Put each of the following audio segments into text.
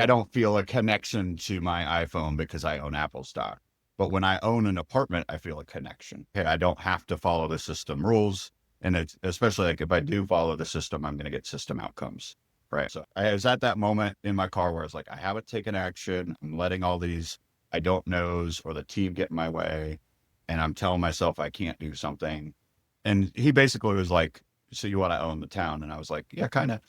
I don't feel a connection to my iPhone because I own Apple stock. But when I own an apartment, I feel a connection. Okay, I don't have to follow the system rules. And it's especially like if I do follow the system, I'm going to get system outcomes. Right. So I was at that moment in my car where I was like, I haven't taken action. I'm letting all these I don't knows or the team get in my way. And I'm telling myself I can't do something. And he basically was like, so you want to own the town? And I was like, yeah, kind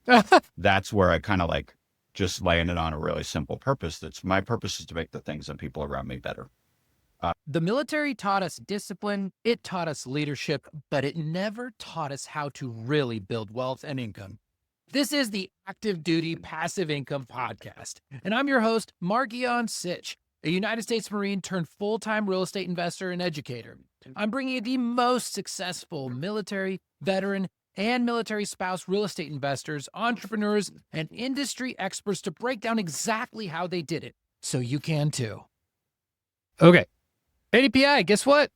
of. That's where I kind of like just landed on a really simple purpose. That's my purpose is to make the things and people around me better. The military taught us discipline, it taught us leadership, but it never taught us how to really build wealth and income. This is the Active Duty Passive Income Podcast, and I'm your host, Mark-Ian Sitch, a United States Marine turned full-time real estate investor and educator. I'm bringing you the most successful military, veteran, and military spouse real estate investors, entrepreneurs, and industry experts to break down exactly how they did it, so you can too. Okay. ADPI, guess what?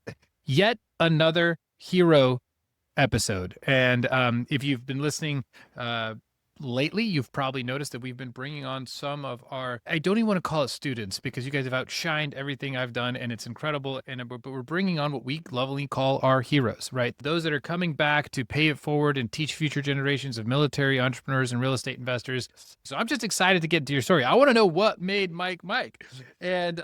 Yet another hero episode. And if you've been listening lately, you've probably noticed that we've been bringing on some of our, I don't even want to call it students because you guys have outshined everything I've done and it's incredible. But we're bringing on what we lovingly call our heroes, right? Those that are coming back to pay it forward and teach future generations of military entrepreneurs and real estate investors. So I'm just excited to get to your story. I want to know what made Mike Mike. And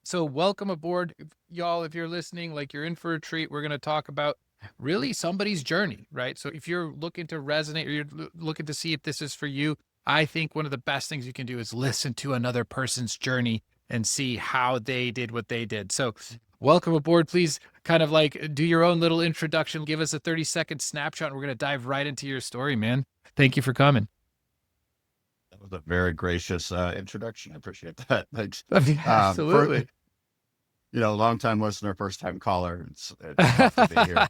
so welcome aboard, y'all. If you're listening, like you're in for a treat. We're going to talk about really somebody's journey, right? So if you're looking to resonate or you're looking to see if this is for you, I think one of the best things you can do is listen to another person's journey and see how they did what they did. So welcome aboard. Please kind of like do your own little introduction. Give us a 30-second snapshot. And we're going to dive right into your story, man. Thank you for coming. That was a very gracious introduction. I appreciate that. Thanks. Absolutely. Long-time listener, first-time caller. It's tough to be here.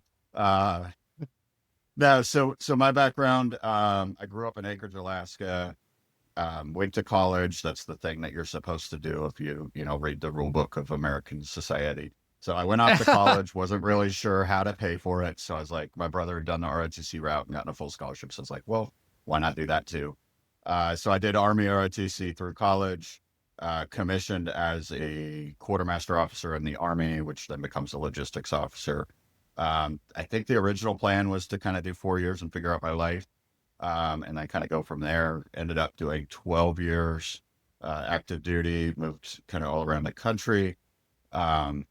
No, so my background, I grew up in Anchorage, Alaska. Went to college. That's the thing that you're supposed to do if you read the rule book of American society. So I went off to college, wasn't really sure how to pay for it. So I was like, my brother had done the ROTC route and gotten a full scholarship. So I was like, well, why not do that too? So I did Army ROTC through college, commissioned as a quartermaster officer in the Army, which then becomes a logistics officer. I think the original plan was to kind of do 4 years and figure out my life. And then kind of go from there. Ended up doing 12 years active duty, moved kind of all around the country. And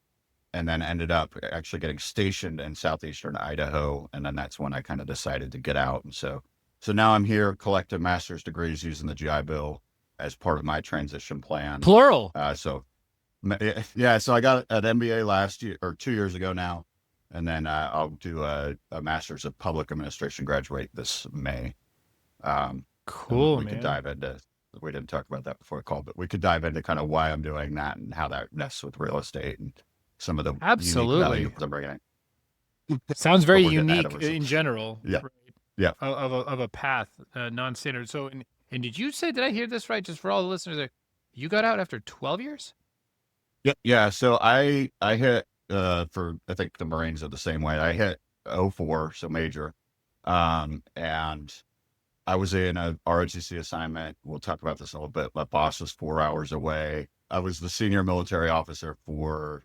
then ended up actually getting stationed in southeastern Idaho. And then that's when I kind of decided to get out. And so now I'm here collecting master's degrees using the GI Bill as part of my transition plan. Plural. So I got an MBA last year or 2 years ago now. And then I'll do a master's of public administration, graduate this May. Cool, we man. could dive into, we didn't talk about that before the call, but we could dive into kind of why I'm doing that and how that nests with real estate and some of the unique value I'm bringing in. Sounds very unique in general. Yeah. Right? Yeah. Of a path, non-standard. So, and did you say, did I hear this right? Just for all the listeners there, you got out after 12 years? Yeah. Yeah. So I hit, for, I think the Marines are the same way. I hit 04, so major. And I was in a ROTC assignment. We'll talk about this a little bit. My boss was 4 hours away. I was the senior military officer for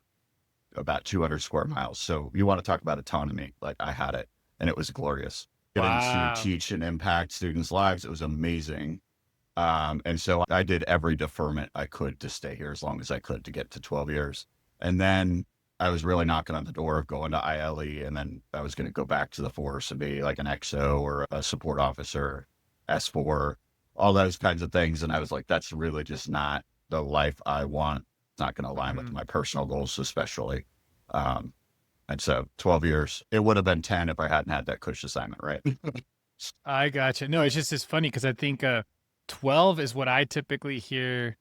about 200 square miles. So you want to talk about autonomy. Like I had it and it was glorious. Getting to teach and impact students' lives. It was amazing. And so I did every deferment I could to stay here as long as I could to get to 12 years. And then I was really knocking on the door of going to ILE. And then I was going to go back to the force and be like an XO or a support officer, S4, all those kinds of things. And I was like, that's really just not the life I want. It's not going to align with my personal goals, especially. And so 12 years, it would have been 10 if I hadn't had that cush assignment, right? I gotcha. No, it's funny because I think 12 is what I typically hear,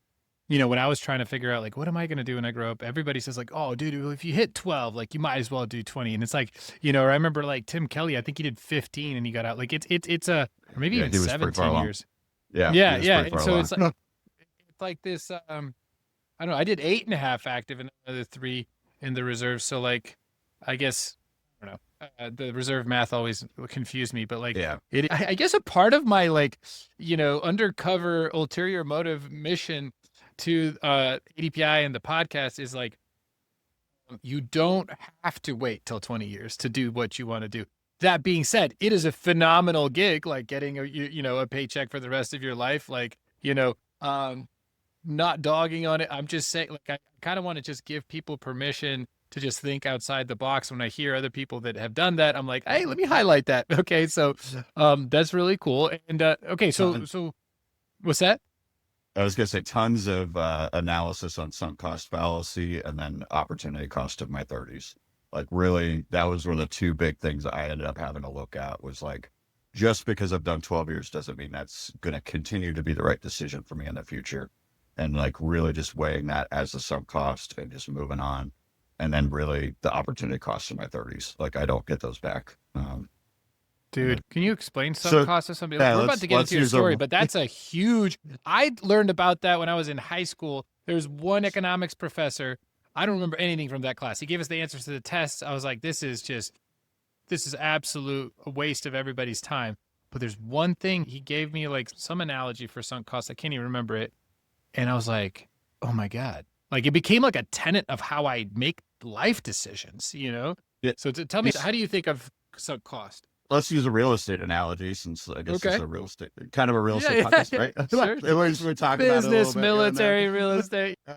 when I was trying to figure out like, what am I going to do when I grow up? Everybody says like, oh, dude, if you hit 12, like you might as well do 20. And it's like, I remember like Tim Kelly, I think he did 15 and he got out. Like it's or maybe even 17 years. Yeah. Yeah. And so it's like this, I don't know. I did 8.5 active and another 3 in the reserve. So like, I guess, I don't know. The reserve math always confused me, but like Yeah. I guess a part of my like, undercover ulterior motive mission to ADPI and the podcast is like, you don't have to wait till 20 years to do what you want to do. That being said, it is a phenomenal gig, like getting a paycheck for the rest of your life. Like, not dogging on it. I'm just saying, like, I kind of want to just give people permission to just think outside the box. When I hear other people that have done that, I'm like, hey, let me highlight that. Okay, so that's really cool. And okay, Ton- so what's that? I was going to say tons of analysis on sunk cost fallacy and then opportunity cost of my 30s. Like really, that was one of the two big things I ended up having to look at was like, just because I've done 12 years doesn't mean that's going to continue to be the right decision for me in the future. And like really just weighing that as a sunk cost and just moving on. And then really the opportunity costs of my 30s. Like I don't get those back. And then, Dude, can you explain sunk so cost of somebody? yeah, We're about to get let's into your use story, a but that's a huge. I learned about that when I was in high school. There was one economics professor. I don't remember anything from that class. He gave us the answers to the tests. I was like, this is absolute a waste of everybody's time. But there's one thing he gave me, like some analogy for sunk cost. I can't even remember it. And I was like, oh my God. Like it became like a tenet of how I make life decisions. yeah, So tell me, how do you think of sunk cost? let's use a real estate analogy since I guess this is Okay. a real estate kind of a real Yeah, estate yeah, podcast, yeah. right? Come on, Sure. at least we talk about it a little Business, bit here and there. military, real estate. Uh,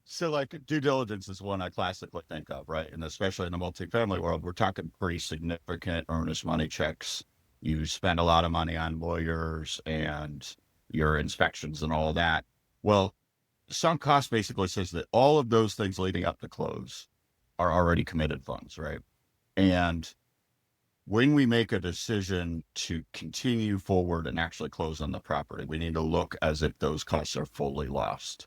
so like due diligence is one I classically think of, right? And especially in the multifamily world, we're talking pretty significant earnest money checks. You spend a lot of money on lawyers and your inspections and all that. Well, sunk cost basically says that all of those things leading up to close are already committed funds, right? And when we make a decision to continue forward and actually close on the property, we need to look as if those costs are fully lost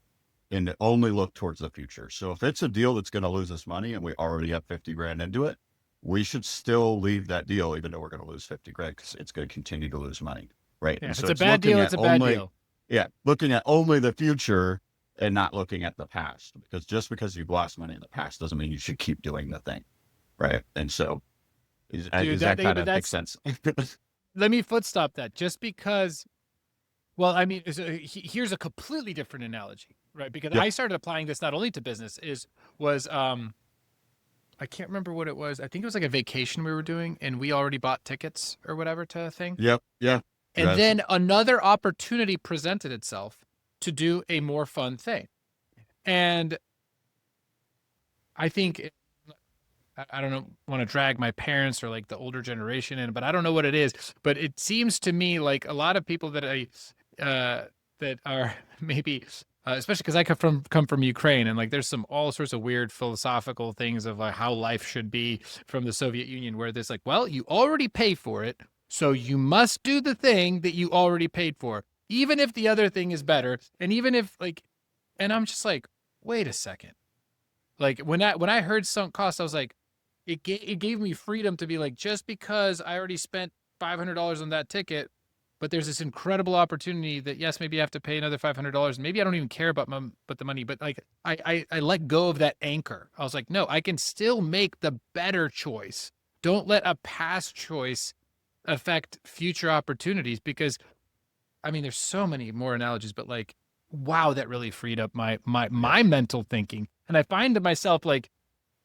and only look towards the future. So if it's a deal that's going to lose us money and we already have 50 grand into it, we should still leave that deal, even though we're going to lose 50 grand because it's going to continue to lose money. Right. Yeah, And if so it's a it's bad looking deal, at it's a bad only, deal. yeah, looking at only the future and not looking at the past because just because you've lost money in the past doesn't mean you should keep doing the thing. Right. And so Dude, does that kind but of make that's, sense? let me foot stop that. Just because, well, I mean, here's a completely different analogy, right? Because Yep. I started applying this not only to business, was I can't remember what it was. I think it was like a vacation we were doing and we already bought tickets or whatever to a thing. Yep. Yeah. And Yes. then another opportunity presented itself to do a more fun thing. And I think I don't want to drag my parents or like the older generation in, but I don't know what it is. But it seems to me like a lot of people that are maybe, especially because I come from Ukraine, and like there's some all sorts of weird philosophical things of how life should be from the Soviet Union, where there's like, well, you already pay for it, so you must do the thing that you already paid for, even if the other thing is better, and even if like, and I'm just like, wait a second. Like when I heard sunk cost, I was like, it gave me freedom to be like, just because I already spent $500 on that ticket, but there's this incredible opportunity that yes, maybe I have to pay another $500. Maybe I don't even care about but the money, but like I let go of that anchor. I was like, no, I can still make the better choice. Don't let a past choice affect future opportunities because I mean, there's so many more analogies, but like, wow, that really freed up my mental thinking. And I find to myself like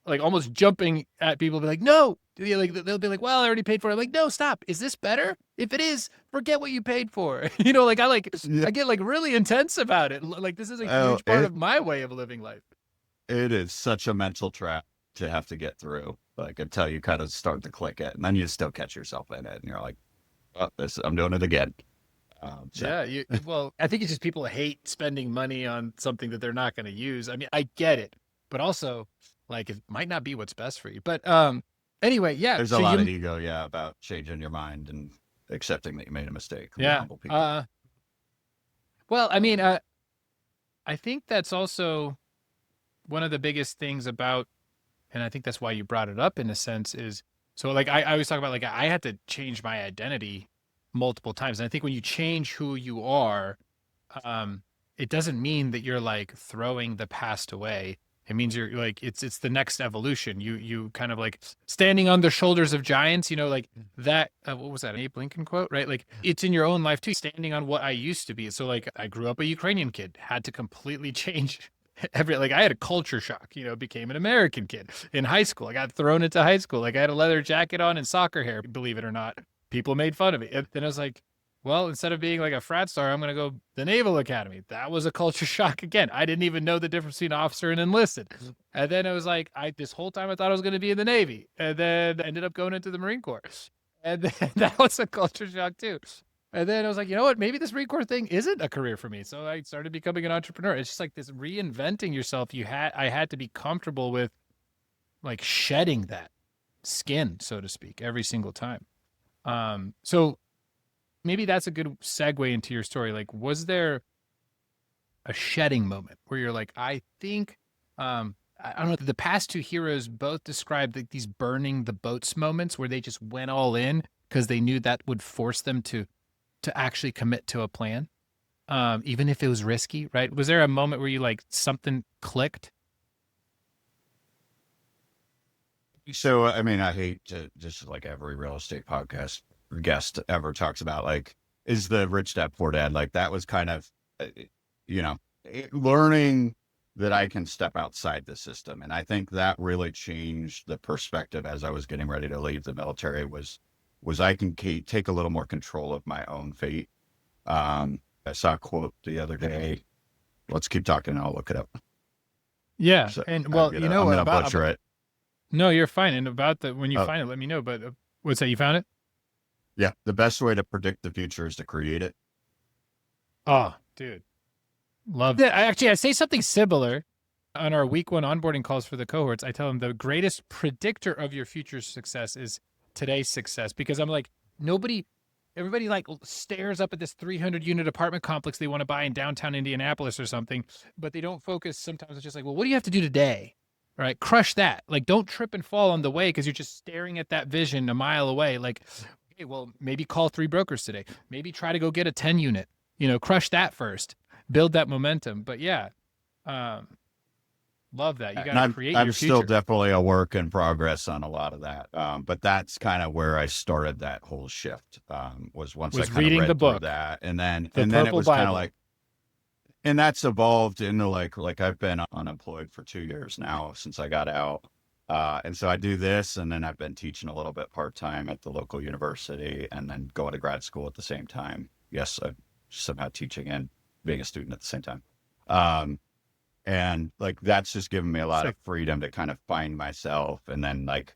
almost jumping at people, be like, no, like they'll be like, well, I already paid for it. I'm like, no, stop. Is this better? If it is, forget what you paid for. Like Yeah. I get like really intense about it. Like this is a Oh, huge part of my way of living life. it is such a mental trap to have to get through. Like until you kind of start to click it, and then you still catch yourself in it, and you're like, "Oh, I'm doing it again." So Yeah, well, I think it's just people hate spending money on something that they're not going to use. I mean, I get it, but also like it might not be what's best for you. But anyway, yeah. there's a So lot of you, ego, yeah, about changing your mind and accepting that you made a mistake. We're yeah. humble people. Well, I mean, I think that's also one of the biggest things about, and I think that's why you brought it up in a sense is so like I always talk about like I had to change my identity multiple times. And I think when you change who you are, um, it doesn't mean that you're like throwing the past away. It means you're like, it's the next evolution. You kind of like standing on the shoulders of giants, like that. What was that? An Abe Lincoln quote, right? Like it's in your own life too, standing on what I used to be. So like I grew up a Ukrainian kid, had to completely change like I had a culture shock, became an American kid in high school. I got thrown into high school. Like I had a leather jacket on and soccer hair, believe it or not. People made fun of me. And then I was like, well, instead of being like a frat star, I'm going to go the Naval Academy. That was a culture shock again. I didn't even know the difference between officer and enlisted. And then it was like, this whole time I thought I was going to be in the Navy. And then I ended up going into the Marine Corps. And then that was a culture shock too. And then I was like, you know what? Maybe this Marine Corps thing isn't a career for me. So I started becoming an entrepreneur. It's just like this reinventing yourself. I had to be comfortable with like shedding that skin, so to speak, every single time. So maybe that's a good segue into your story. Like, was there a shedding moment where you're like, I think, I don't know, the past two heroes both described like these burning the boats moments where they just went all in because they knew that would force them to actually commit to a plan, even if it was risky, right? Was there a moment where you like something clicked? So, I mean, I hate to just like every real estate podcast guest ever talks about, like, is the rich dad poor dad. Like, that was kind of, you know, learning that I can step outside the system. And I think that really changed the perspective as I was getting ready to leave the military was I can take a little more control of my own fate. I saw a quote the other day. Let's keep talking and I'll look it up. Yeah. So And well, I'm gonna butcher it. No, you're fine. And about when you Oh, find it, let me know. But what's that? You found it? yeah. The best way to predict the future is to create it. Oh, dude. Love that. I say something similar on our week one onboarding calls for the cohorts. I tell them the greatest predictor of your future success is today's success, because I'm like, everybody like stares up at this 300 unit apartment complex they want to buy in downtown Indianapolis or something, but they don't focus. Sometimes it's just like, well, what do you have to do today? All right, crush that. Like, don't trip and fall on the way because you're just staring at that vision a mile away. Like, okay, well, maybe call 3 brokers today. Maybe try to go get a 10 unit. Crush that first. Build that momentum. But yeah, um, love that. You got And to I'm create I'm your still future. definitely a work in progress on a lot of that. But that's kind of where I started that whole shift. Was once I Was kind of reading the read through book, that, the and then it Purple was kind of Bible. like, and that's evolved into like I've been unemployed for 2 years now since I got out. And so I do this, and then I've been teaching a little bit part time at the local university, and then going to grad school at the same time. Yes, I'm somehow teaching and being a student at the same time. Um, and like that's just given me a lot of Sick. freedom to kind of find myself, and then like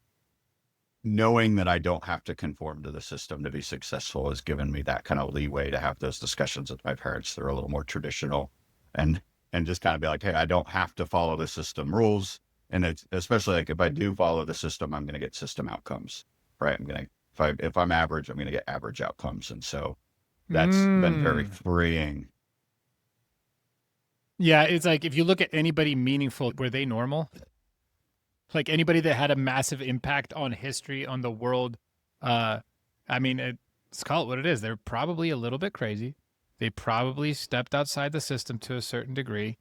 knowing that I don't have to conform to the system to be successful has given me that kind of leeway to have those discussions with my parents that are a little more traditional, and just kind of be like, hey, I don't have to follow the system rules. And it's especially like if I do follow the system, I'm going to get system outcomes, right? If I'm average, I'm going to get average outcomes. And so that's been very Mm. freeing. Yeah, it's like if you look at anybody meaningful, were they normal? Like anybody that had a massive impact on history, on the world. Uh, I mean, let's call it what it is. They're probably a little bit crazy. They probably stepped outside the system to a certain degree.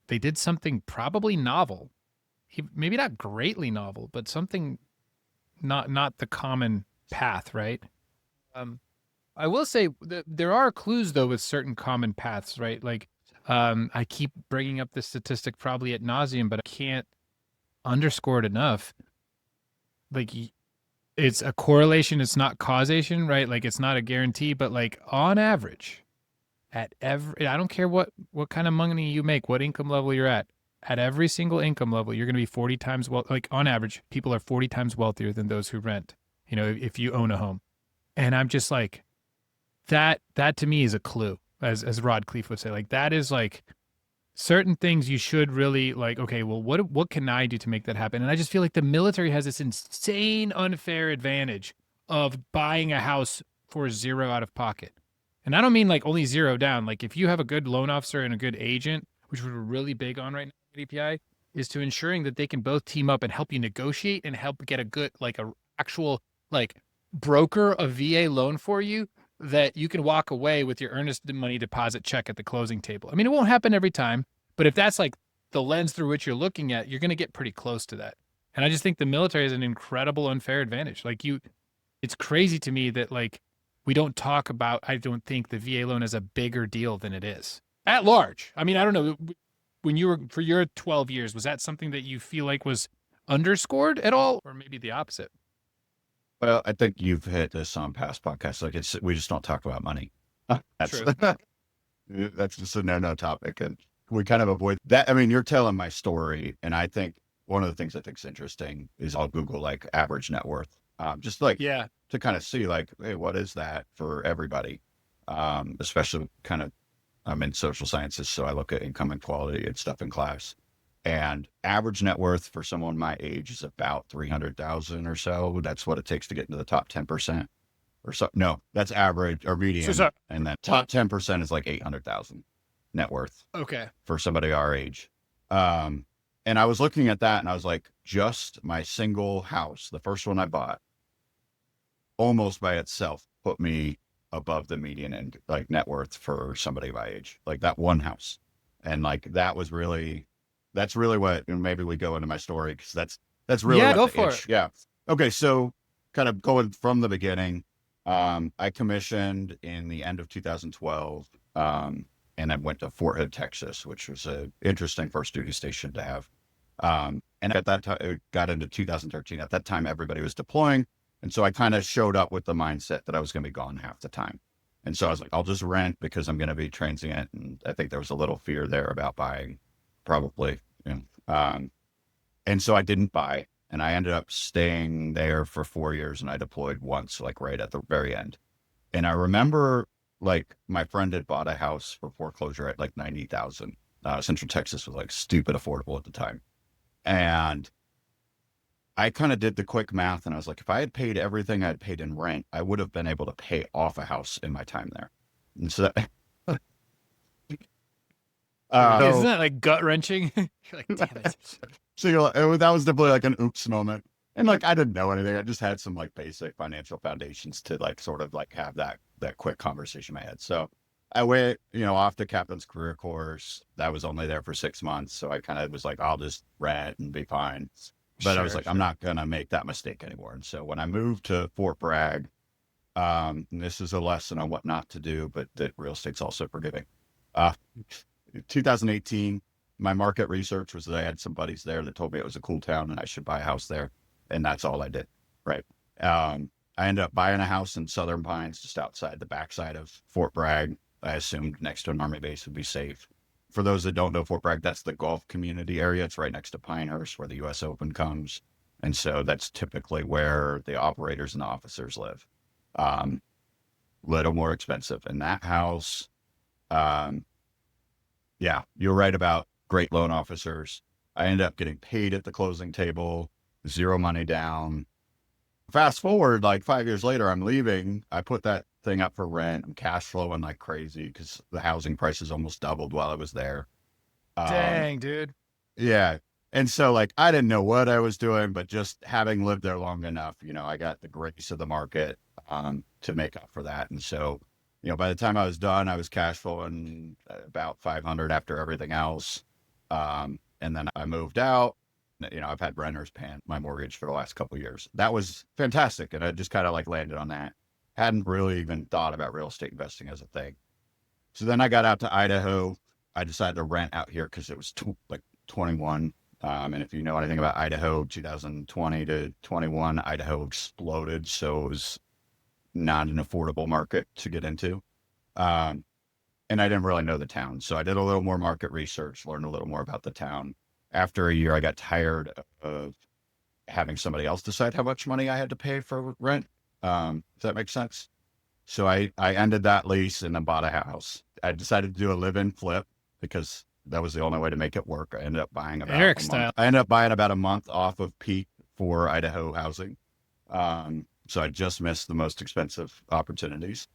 They did something probably novel, maybe not greatly novel, but something not the common path, right? Um, I will say that there are clues though with certain common paths, right? Like, I keep bringing up this statistic probably at nauseum, but I can't underscore it enough. Like, it's a correlation, it's not causation, right? Like, it's not a guarantee, but like on average, I don't care what kind of money you make, what income level you're at every single income level, you're going to be 40 times like on average, people are 40 times wealthier than those who rent. If you own a home, and I'm just like, that to me is a clue, as Rod Cleef would say. Like that is like certain things you should really like, okay, well, what can I do to make that happen? And I just feel like the military has this insane unfair advantage of buying a house for zero out of pocket. And I don't mean like only zero down. Like if you have a good loan officer and a good agent, which we're really big on right now at ADPI, is to ensuring that they can both team up and help you negotiate and help get a good, like a actual like broker a VA loan for you that you can walk away with your earnest money deposit check at the closing table. I mean, it won't happen every time, but if that's like the lens through which you're looking at, you're going to get pretty close to that. And I just think the military is an incredible unfair advantage. Like it's crazy to me that like we don't talk about, I don't think the VA loan is a bigger deal than it is at large. I mean, I don't know. When you were for your 12 years, was that something that you feel like was underscored at all, or maybe the opposite? Well, I think you've hit this on past podcasts. Like we just don't talk about money. That's True. that's just a no topic, and we kind of avoid that. I mean, you're telling my story, and I think one of the things I think is interesting is I'll Google like average net worth, just like Yeah. to kind of see like, hey, what is that for everybody? Especially kind of I'm in social sciences, so I look at income inequality and stuff in class. And average net worth for someone my age is about 300,000 or so. That's what it takes to get into the top 10% or so. No, that's average or median. So And then top 10% is like 800,000 net worth okay. for somebody our age. And I was looking at that and I was like, just my single house, the first one I bought, almost by itself put me above the median and like net worth for somebody my age, like that one house. And like that's really what, and maybe we go into my story because that's really Yeah, what go the for itch. it. Yeah. Okay. So kind of going from the beginning, I commissioned in the end of 2012, and then went to Fort Hood, Texas, which was an interesting first duty station to have. And at that time, it got into 2013. At that time, everybody was deploying. And so I kind of showed up with the mindset that I was going to be gone half the time. And so I was like, I'll just rent because I'm going to be transient. And I think there was a little fear there about buying, probably. You know. And so I didn't buy. And I ended up staying there for 4 years and I deployed once, like right at the very end. And I remember like my friend had bought a house for foreclosure at like 90,000. Central Texas was like stupid affordable at the time. And I kind of did the quick math and I was like, if I had paid everything I'd paid in rent, I would have been able to pay off a house in my time there. And so that, Isn't that like gut wrenching? You're like, damn it. so you're like, that was definitely like an oops moment. And like, I didn't know anything. I just had some like basic financial foundations to like sort of like have that quick conversation in my head. So I went, off the captain's career course. That was only there for 6 months. So I kind of was like, I'll just rent and be fine. But I was like, I'm not going to make that mistake anymore. And so when I moved to Fort Bragg, and this is a lesson on what not to do, but that real estate's also forgiving. 2018, my market research was that I had some buddies there that told me it was a cool town and I should buy a house there. And that's all I did. Right. I ended up buying a house in Southern Pines, just outside the backside of Fort Bragg. I assumed next to an Army base would be safe. For those that don't know Fort Bragg, that's the golf community area. It's right next to Pinehurst where the U.S. Open comes. And so that's typically where the operators and the officers live. Little more expensive. And that house, yeah, you're right about great loan officers. I ended up getting paid at the closing table, zero money down. Fast forward like 5 years later, I'm leaving. I put that thing up for rent. I'm cash flowing like crazy because the housing prices almost doubled while I was there. Dang, dude. Yeah. And so like I didn't know what I was doing, but just having lived there long enough, I got the grace of the market to make up for that. And so, by the time I was done, I was cash flowing about 500 after everything else. And then I moved out. I've had renters paying my mortgage for the last couple of years. That was fantastic. And I just kind of like landed on that. Hadn't really even thought about real estate investing as a thing. So then I got out to Idaho. I decided to rent out here because it was like 21. And if you know anything about Idaho, 2020 to 21, Idaho exploded. So it was not an affordable market to get into. And I didn't really know the town. So I did a little more market research, learned a little more about the town. After a year, I got tired of having somebody else decide how much money I had to pay for rent. Does that make sense? So I ended that lease and then bought a house. I decided to do a live-in flip because that was the only way to make it work. I ended up buying about Eric a month. style. I ended up buying about a month off of peak for Idaho housing. So I just missed the most expensive opportunities.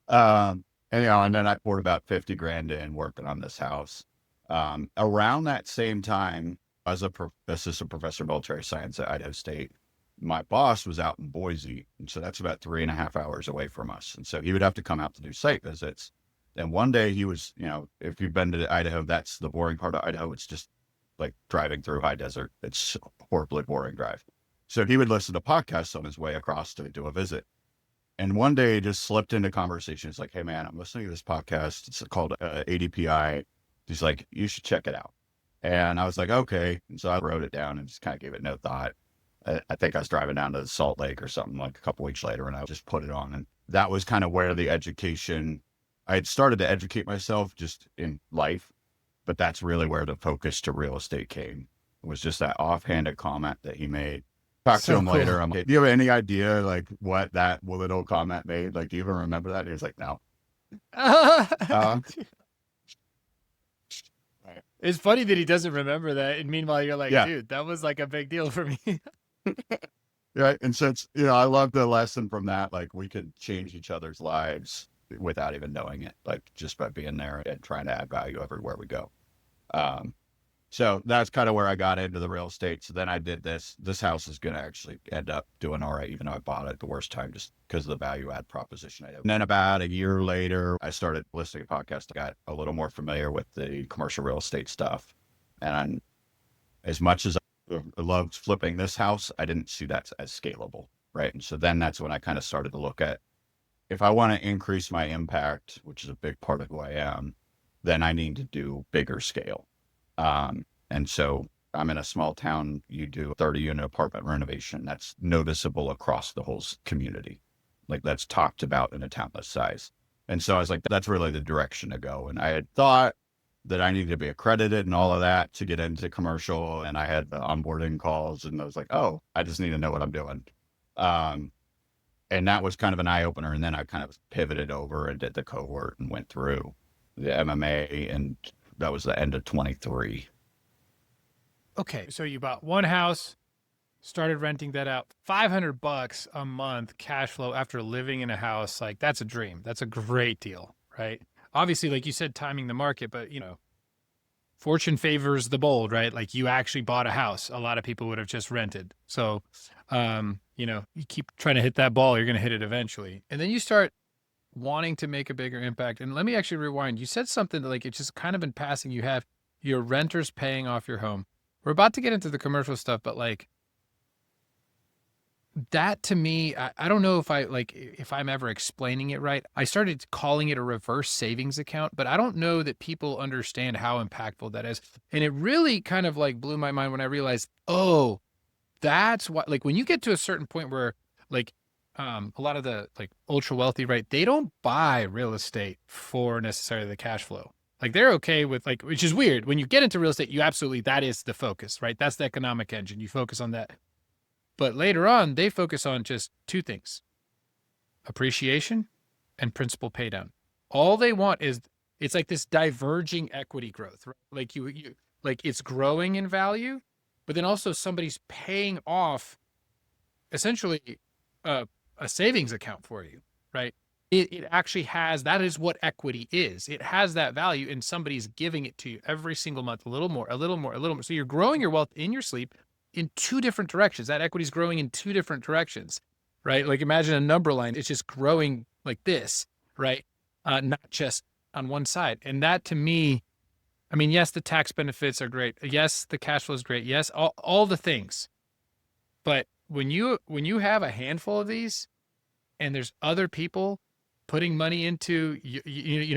And then I poured about 50 grand in working on this house. Around that same time, as a assistant professor of military science at Idaho State, my boss was out in Boise. And so that's about 3.5 hours away from us. And so he would have to come out to do site visits. And one day he was, if you've been to Idaho, that's the boring part of Idaho. It's just like driving through high desert. It's a horribly boring drive. So he would listen to podcasts on his way across to do a visit. And one day he just slipped into conversation. It's like, hey man, I'm listening to this podcast. It's called ADPI. He's like, you should check it out. And I was like, okay. And so I wrote it down and just kind of gave it no thought. I think I was driving down to Salt Lake or something like a couple weeks later, and I just put it on. And that was kind of where the education, I had started to educate myself just in life, but that's really where the focus to real estate came. It was just that offhanded comment that he made. Talk to him cool. later. I'm like, do you have any idea like what that little comment made? Like, do you even remember that? And he was like, no. It's funny that he doesn't remember that. And meanwhile, you're like, Yeah. dude, that was like a big deal for me. Right. And since, I love the lesson from that, like we could change each other's lives without even knowing it, like just by being there and trying to add value everywhere we go. So that's kind of where I got into the real estate. So then I did this. This house is going to actually end up doing all right, even though I bought it at the worst time just because of the value add proposition I have. And then about a year later, I started listening to podcasts. I got a little more familiar with the commercial real estate stuff. And as much as I loved flipping this house, I didn't see that as scalable. Right. And so then that's when I kind of started to look at, if I want to increase my impact, which is a big part of who I am, then I need to do bigger scale. And so I'm in a small town. You do 30-unit apartment renovation. That's noticeable across the whole community. Like that's talked about in a town this size. And so I was like, that's really the direction to go. And I had thought that I needed to be accredited and all of that to get into commercial. And I had the onboarding calls and I was like, oh, I just need to know what I'm doing. And that was kind of an eye opener. And then I kind of pivoted over and did the cohort and went through the MMA, and that was the end of 23. Okay. So you bought one house, started renting that out, $500 a month cash flow after living in a house. Like that's a dream. That's a great deal, right? Obviously, like you said, timing the market, but fortune favors the bold, right? Like you actually bought a house. A lot of people would have just rented. So, you keep trying to hit that ball, you're going to hit it eventually. And then you start wanting to make a bigger impact. And let me actually rewind. You said something that like, it's just kind of in passing. You have your renters paying off your home. We're about to get into the commercial stuff, but like that to me, I don't know if I'm ever explaining it right. I started calling it a reverse savings account, but I don't know that people understand how impactful that is. And it really kind of like blew my mind when I realized, oh, that's what, like when you get to a certain point where like a lot of the like ultra wealthy, right? They don't buy real estate for necessarily the cash flow. Like they're okay with like, which is weird. When you get into real estate, that is the focus, right? That's the economic engine. You focus on that. But later on, they focus on just two things: appreciation and principal pay down. All they want is, it's like this diverging equity growth, right? Like you like it's growing in value, but then also somebody's paying off essentially a savings account for you, right? It actually has, that is what equity is. It has that value and somebody's giving it to you every single month, a little more, a little more, a little more. So you're growing your wealth in your sleep in two different directions. That equity is growing in two different directions, right? Like imagine a number line. It's just growing like this, right? Not just on one side. And that to me, I mean, yes, the tax benefits are great. Yes, the cash flow is great. Yes, all the things. But when you have a handful of these and there's other people putting money into,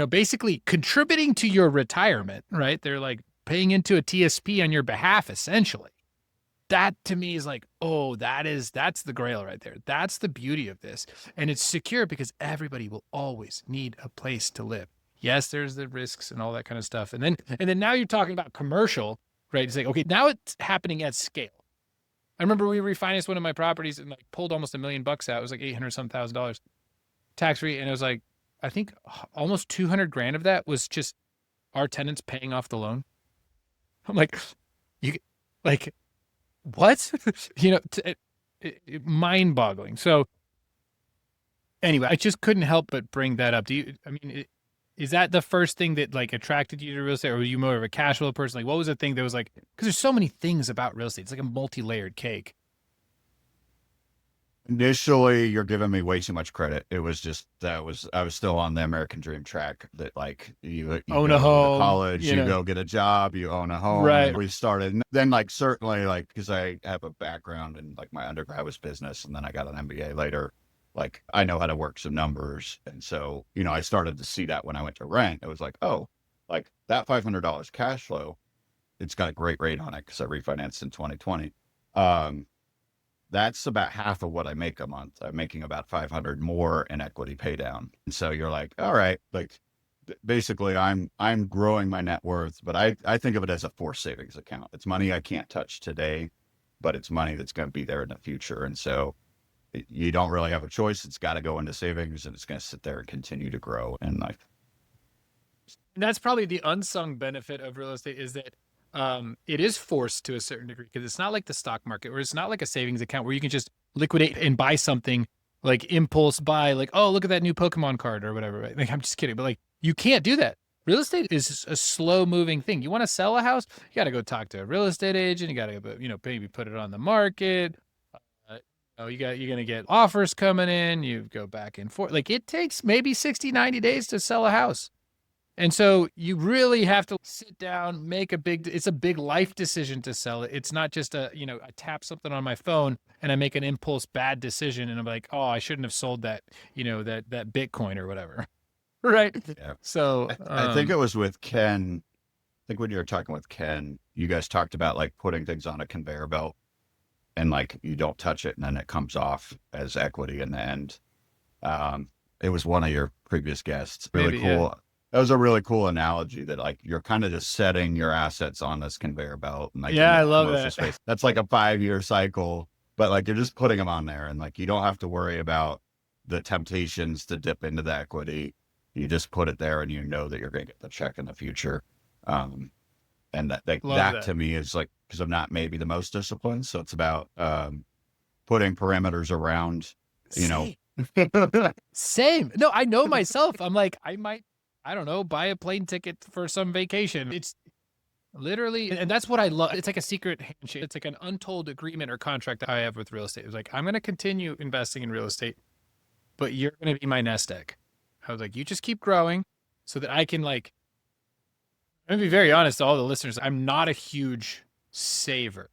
basically contributing to your retirement, right? They're like paying into a TSP on your behalf, essentially. That to me is like, oh, that's the grail right there. That's the beauty of this. And it's secure because everybody will always need a place to live. Yes, there's the risks and all that kind of stuff. And then now you're talking about commercial, right? It's like, okay, now it's happening at scale. I remember we refinanced one of my properties and like pulled almost $1 million out. It was like $800,000 tax free. And it was like, I think almost 200 grand of that was just our tenants paying off the loan. I'm like, what? Mind boggling. So anyway, I just couldn't help but bring that up. Is that the first thing that like attracted you to real estate, or were you more of a cash flow person? Like what was the thing that was like, because there's so many things about real estate. It's like a multi-layered cake. Initially, you're giving me way too much credit. It was just I was still on the American dream track that like you Own a go to home, college, you go get a job, you own a home, right. and we started. And then like certainly like because I have a background in like my undergrad was business, and then I got an MBA later. Like I know how to work some numbers, and so I started to see that when I went to rent. It was like, oh, like that $500 cash flow, it's got a great rate on it because I refinanced in 2020. Um, that's about half of what I make a month. I'm making about 500 more in equity pay down. And so you're like, all right, like basically I'm growing my net worth, but I think of it as a forced savings account. It's money I can't touch today, but it's money that's going to be there in the future. And so you don't really have a choice. It's got to go into savings and it's going to sit there and continue to grow. And like, And that's probably the unsung benefit of real estate is that it is forced to a certain degree because it's not like the stock market, or it's not like a savings account where you can just liquidate and buy something like impulse buy, like, oh, look at that new Pokemon card or whatever. Right? Like, I'm just kidding, but like you can't do that. Real estate is a slow moving thing. You want to sell a house, you got to go talk to a real estate agent. You got to, maybe put it on the market. You're going to get offers coming in. You go back and forth. Like it takes maybe 60, 90 days to sell a house. And so you really have to sit down, it's a big life decision to sell it. It's not just I tap something on my phone and I make an impulse bad decision and I'm like, oh, I shouldn't have sold that, that Bitcoin or whatever. Right. yeah. So I think it was with Ken. I think when you were talking with Ken, you guys talked about like putting things on a conveyor belt and like you don't touch it and then it comes off as equity in the end. It was one of your previous guests. Really maybe, cool. yeah. That was a really cool analogy that like you're kind of just setting your assets on this conveyor belt and like Yeah, I love commercial that. space. That's like a 5-year cycle, but like you're just putting them on there and like you don't have to worry about the temptations to dip into the equity. You just put it there and you know that you're going to get the check in the future. And that like Love that that. to me is like because I'm not maybe the most disciplined, so it's about putting parameters around, Same. Same. No, I know myself. I'm like, I don't know, buy a plane ticket for some vacation. It's literally, and that's what I love. It's like a secret handshake. It's like an untold agreement or contract that I have with real estate. It's like, I'm going to continue investing in real estate, but you're going to be my nest egg. I was like, you just keep growing so that I can like, I'm going to be very honest to all the listeners. I'm not a huge saver.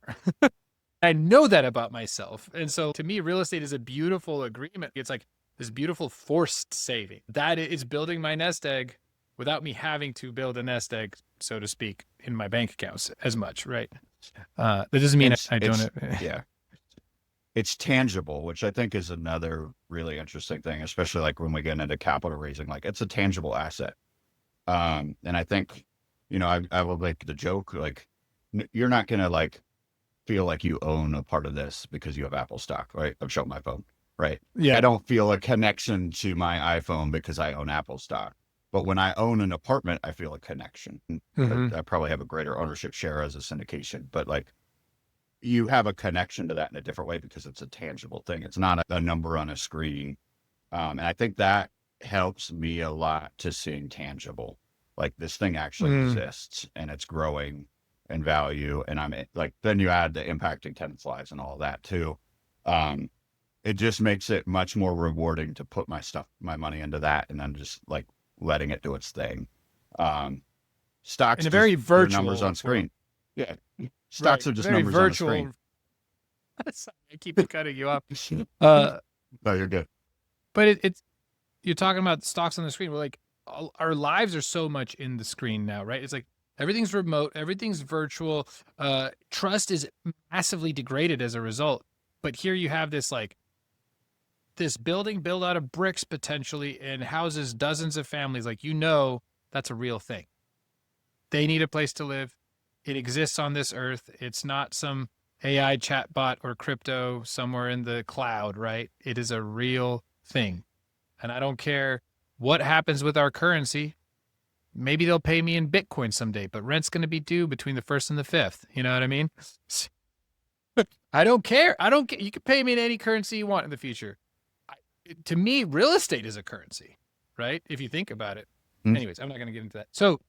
I know that about myself. And so to me, real estate is a beautiful agreement. It's like this beautiful forced saving that is building my nest egg without me having to build a nest egg, so to speak, in my bank accounts as much. Right. That doesn't mean I don't. Yeah. It's tangible, which I think is another really interesting thing, especially like when we get into capital raising, like it's a tangible asset. And I think, I will make the joke, like you're not going to like feel like you own a part of this because you have Apple stock, right? I'm showing my phone, right? Yeah. I don't feel a connection to my iPhone because I own Apple stock. But when I own an apartment, I feel a connection. I probably have a greater ownership share as a syndication, but like you have a connection to that in a different way because it's a tangible thing. It's not a number on a screen. And I think that helps me a lot to seeing tangible. Like this thing actually exists and it's growing in value. And like, then you add the impacting tenants' lives and all that too. It just makes it much more rewarding to put my money into that and then just like letting it do its thing. Stocks in a very virtual numbers on screen. Yeah. Stocks right. are just very numbers virtual. on the screen. I keep cutting you off. No, you're good. But it's you're talking about stocks on the screen. We're like, our lives are so much in the screen now, right? It's like everything's remote, everything's virtual. Trust is massively degraded as a result. But here you have this like this building built out of bricks potentially and houses dozens of families. Like, that's a real thing. They need a place to live. It exists on this earth. It's not some AI chatbot or crypto somewhere in the cloud, right? It is a real thing. And I don't care what happens with our currency. Maybe they'll pay me in Bitcoin someday, but rent's going to be due between the 1st and the 5th. You know what I mean? I don't care. You can pay me in any currency you want in the future. To me, real estate is a currency, right? If you think about it. Anyways, I'm not going to get into that. So,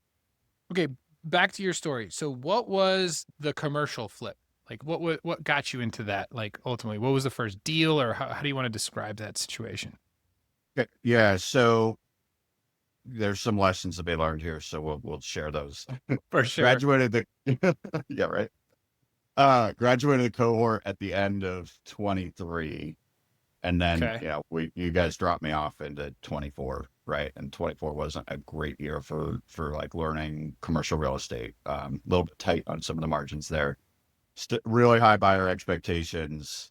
okay, back to your story. So what was the commercial flip? Like what got you into that? Like ultimately, what was the first deal, or how do you want to describe that situation? Okay. Yeah. So there's some lessons to be learned here. So we'll share those. For sure. Graduated the, yeah, right. Graduated the cohort at the end of 23. And then, Okay. you guys dropped me off into 24, right? And 24 wasn't a great year for like learning commercial real estate. A little bit tight on some of the margins there. Really high buyer expectations,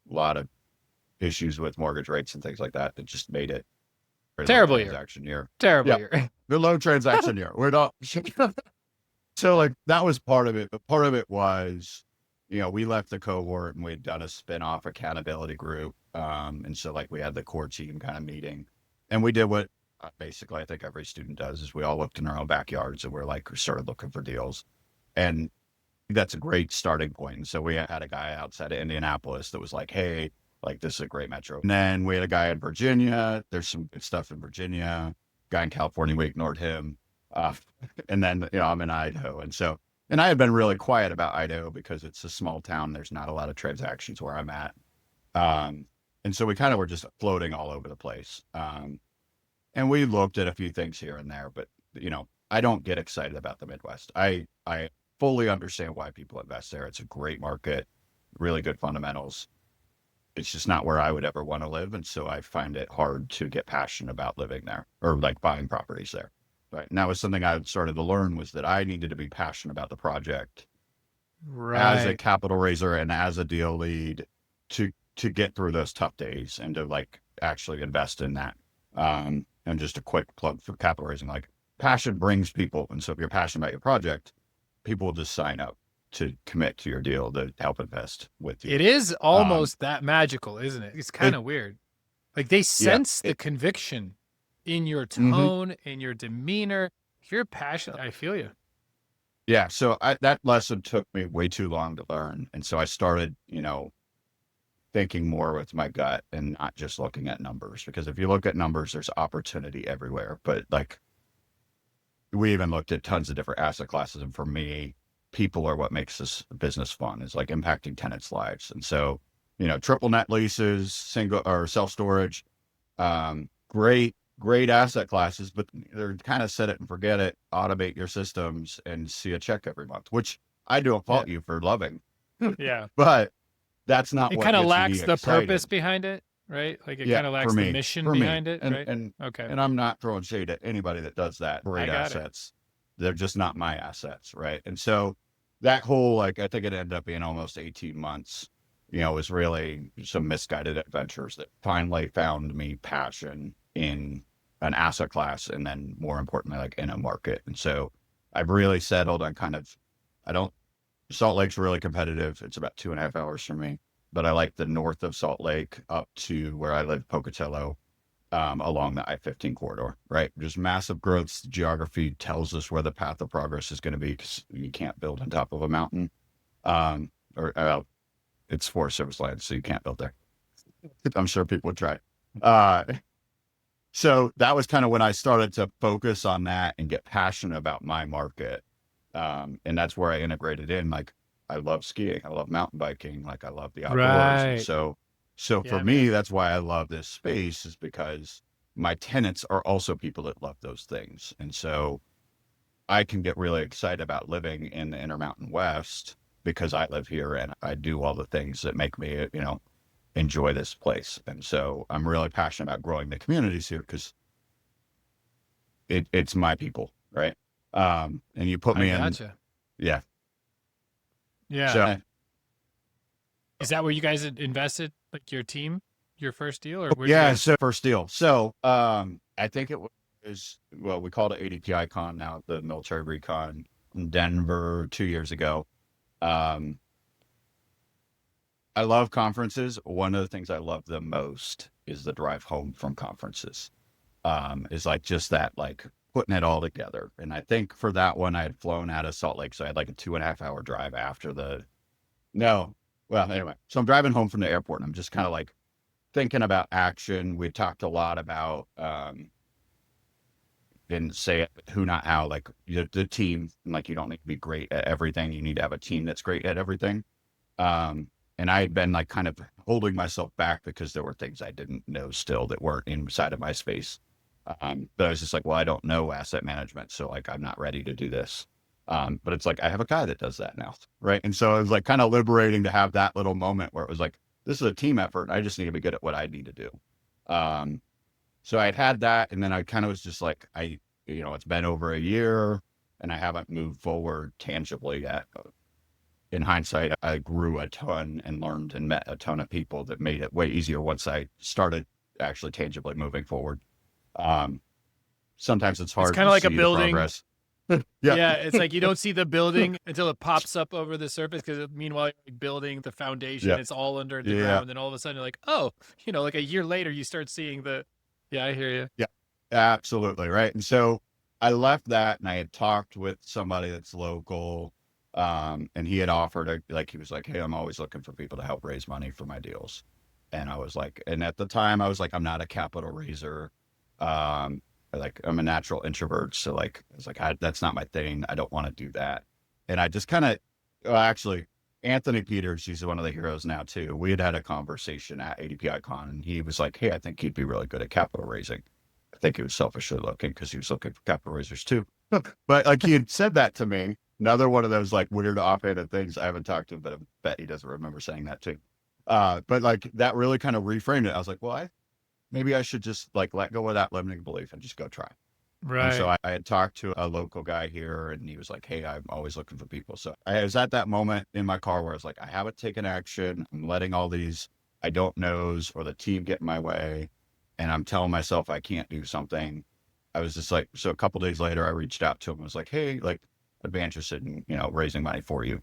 a lot of issues with mortgage rates and things like that that just made it a very low Terrible year. transaction year. Terrible Yeah, year. the low transaction year. We're not so like that was part of it, but part of it was, we left the cohort and we'd done a spin-off accountability group. And so like we had the core team kind of meeting, and we did what basically I think every student does is we all looked in our own backyards and we're like started looking for deals. And that's a great starting point. And so we had a guy outside of Indianapolis that was like, hey, like this is a great metro. And then we had a guy in Virginia. There's some good stuff in Virginia. Guy in California, we ignored him. Uh, and then, I'm in Idaho. And I had been really quiet about Idaho because it's a small town. There's not a lot of transactions where I'm at. Um, and so we kind of were just floating all over the place. And we looked at a few things here and there, but I don't get excited about the Midwest. I fully understand why people invest there. It's a great market, really good fundamentals. It's just not where I would ever want to live. And so I find it hard to get passionate about living there or like buying properties there. Right. And that was something I started to learn was that I needed to be passionate about the project as a Right. capital raiser and as a deal lead to get through those tough days and to like actually invest in that. And just a quick plug for capital raising, like passion brings people. And so if you're passionate about your project, people will just sign up to commit to your deal to help invest with you. It is Um, almost that magical, isn't it? It's kind it, of weird. Like they yeah, sense the conviction in your mhm. tone, in your demeanor. If you're passionate, I feel you. Yeah. So that lesson took me way too long to learn. And so I started, thinking more with my gut and not just looking at numbers, because if you look at numbers, there's opportunity everywhere. But like we even looked at tons of different asset classes. And for me, people are what makes this business fun is like impacting tenants' lives. And so, triple net leases, single or self storage, great asset classes, but they're kind of set it and forget it, automate your systems and see a check every month, which I don't Yeah. fault you for loving, Yeah. but that's not It what kind of gets me lacks the purpose excited. behind it, right? Like it Yeah, kind of for lacks the me, mission for me, behind it, and right? and Okay. and I'm not throwing shade at anybody that does that. I Great got it. assets, they're just not my assets, right? And so that whole like I think it ended up being almost 18 months. Was really some misguided adventures that finally found me passion in an asset class, and then more importantly, like in a market. And so I've really settled on kind of I don't Salt Lake's really competitive. It's about 2.5 hours from me, but I like the north of Salt Lake up to where I live, Pocatello, along the I-15 corridor, right? Just massive growth. Geography tells us where the path of progress is going to be because you can't build on top of a mountain. Or it's Forest Service land, so you can't build there. I'm sure people would try. Uh, so that was kind of when I started to focus on that and get passionate about my market. And that's where I integrated in. Like, I love skiing, I love mountain biking, like I love the outdoors. And Right. so for Yeah, me, man. that's why I love this space is because my tenants are also people that love those things. And so I can get really excited about living in the Intermountain West because I live here and I do all the things that make me, enjoy this place. And so I'm really passionate about growing the communities here because it's my people, right? And you put I me in, gotcha. yeah. Yeah. So Is that where you guys had invested, like your team, your first deal, or where'd you yeah, guys? so first deal. So I think it was well, we called it ADPI Con now, the military recon in Denver 2 years ago. Um, I love conferences. One of the things I love the most is the drive home from conferences. Is like just that, like putting it all together. And I think for that one, I had flown out of Salt Lake, so I had like a 2.5 hour drive after the. No, well, anyway, so I'm driving home from the airport, and I'm just kind of like thinking about action. We talked a lot about didn't say it, who not how, like the team. Like you don't need to be great at everything. You need to have a team that's great at everything. And I had been like kind of holding myself back because there were things I didn't know still that weren't inside of my space. But I was just like, well, I don't know asset management, so like I'm not ready to do this. But it's like I have a guy that does that now, right? And so it was like kind of liberating to have that little moment where it was like, this is a team effort. I just need to be good at what I need to do. Um, so I had that, and then I kind of was just like, it's been over a year, and I haven't moved forward tangibly yet. In hindsight, I grew a ton and learned and met a ton of people that made it way easier once I started actually tangibly moving forward. Um, Sometimes it's It's hard kind of to like a see the building. progress. Yeah. Yeah, it's like you don't see the building until it pops up over the surface because meanwhile you're like building the foundation, Yeah. it's all under the Yeah. ground, and all of a sudden you're like, oh, like a year later you start seeing the. Yeah, I hear you. Yeah. Absolutely. Right. And so I left that and I had talked with somebody that's local. And he had offered he was like, hey, I'm always looking for people to help raise money for my deals. And I was like, and at the time I was like, I'm not a capital raiser. Um, like I'm a natural introvert. So like, it's like, that's not my thing. I don't want to do that. And I just kind of, well, actually, Anthony Peters, he's one of the heroes now too. We had a conversation at ADPI Con, and he was like, hey, I think you'd be really good at capital raising. I think he was selfishly looking because he was looking for capital raisers too. But like he had said that to me. Another one of those like weird offhanded things. I haven't talked to him, but I bet he doesn't remember saying that too. But like that really kind of reframed it. I was like, well, maybe I should just like let go of that limiting belief and just go try. And so Right. I had talked to a local guy here, and he was like, hey, I'm always looking for people. So I was at that moment in my car where I was like, I haven't taken action. I'm letting all these I don't knows or the team get in my way. And I'm telling myself I can't do something. I was just like, so a couple days later, I reached out to him. I was like, hey, like, I'd be interested in, raising money for you.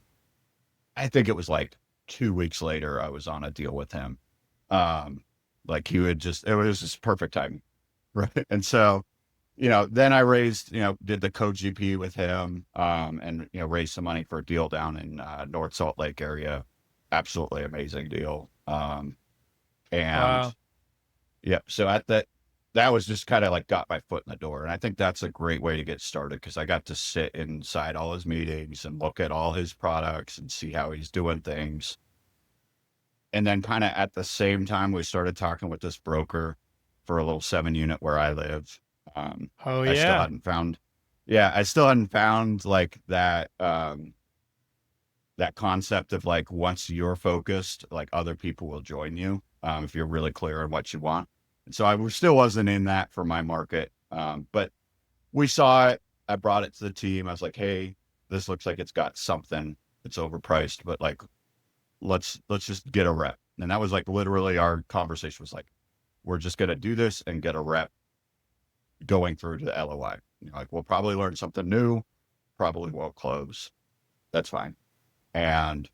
I think it was like 2 weeks later, I was on a deal with him. Like he would it was just perfect timing. Right. And so, then I raised, did the co-GP with him, and, raised some money for a deal down in North Salt Lake area. Absolutely amazing deal. And Wow. yeah, so that was just kind of like got my foot in the door. And I think that's a great way to get started because I got to sit inside all his meetings and look at all his products and see how he's doing things. And then kind of at the same time, we started talking with this broker for a little 7-unit where I live. Oh I still yeah. hadn't found, yeah, I still hadn't found like that, that concept of like, once you're focused, like other people will join you. If you're really clear on what you want. And so I still wasn't in that for my market. But we saw it. I brought it to the team. I was like, hey, this looks like it's got something. It's overpriced, but like, let's just get a rep. And that was like literally our conversation was like, we're just going to do this and get a rep going through to the LOI. Like we'll probably learn something new, probably won't close. That's fine. And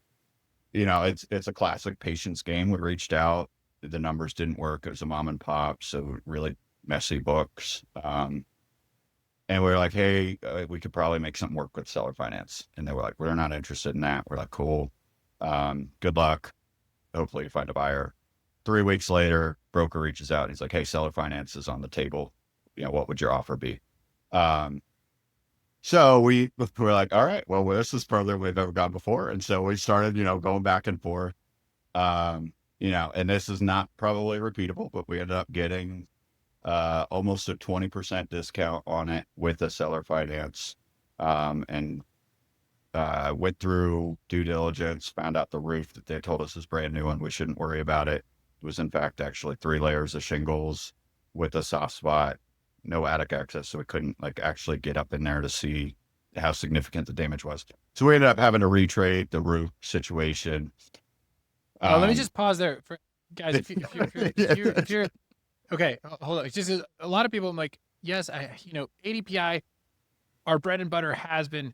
it's a classic patience game. We reached out, the numbers didn't work. It was a mom and pop, so really messy books. And we were like, hey, we could probably make something work with seller finance. And they were like, we're not interested in that. We're like, cool. Good luck. Hopefully you find a buyer. 3 weeks later, broker reaches out and he's like, hey, seller finance is on the table. What would your offer be? So we were like, all right, well, this is further than we've ever gone before. And so we started, going back and forth, and this is not probably repeatable, but we ended up getting almost a 20% discount on it with the seller finance. And went through due diligence, found out the roof that they told us is brand new and we shouldn't worry about it. It was in fact actually 3 layers of shingles with a soft spot, no attic access, so we couldn't like actually get up in there to see how significant the damage was. So we ended up having to retrade the roof situation. Let me just pause there for guys. If you're okay, hold on. It's just a lot of people. I'm like, yes, ADPI, our bread and butter has been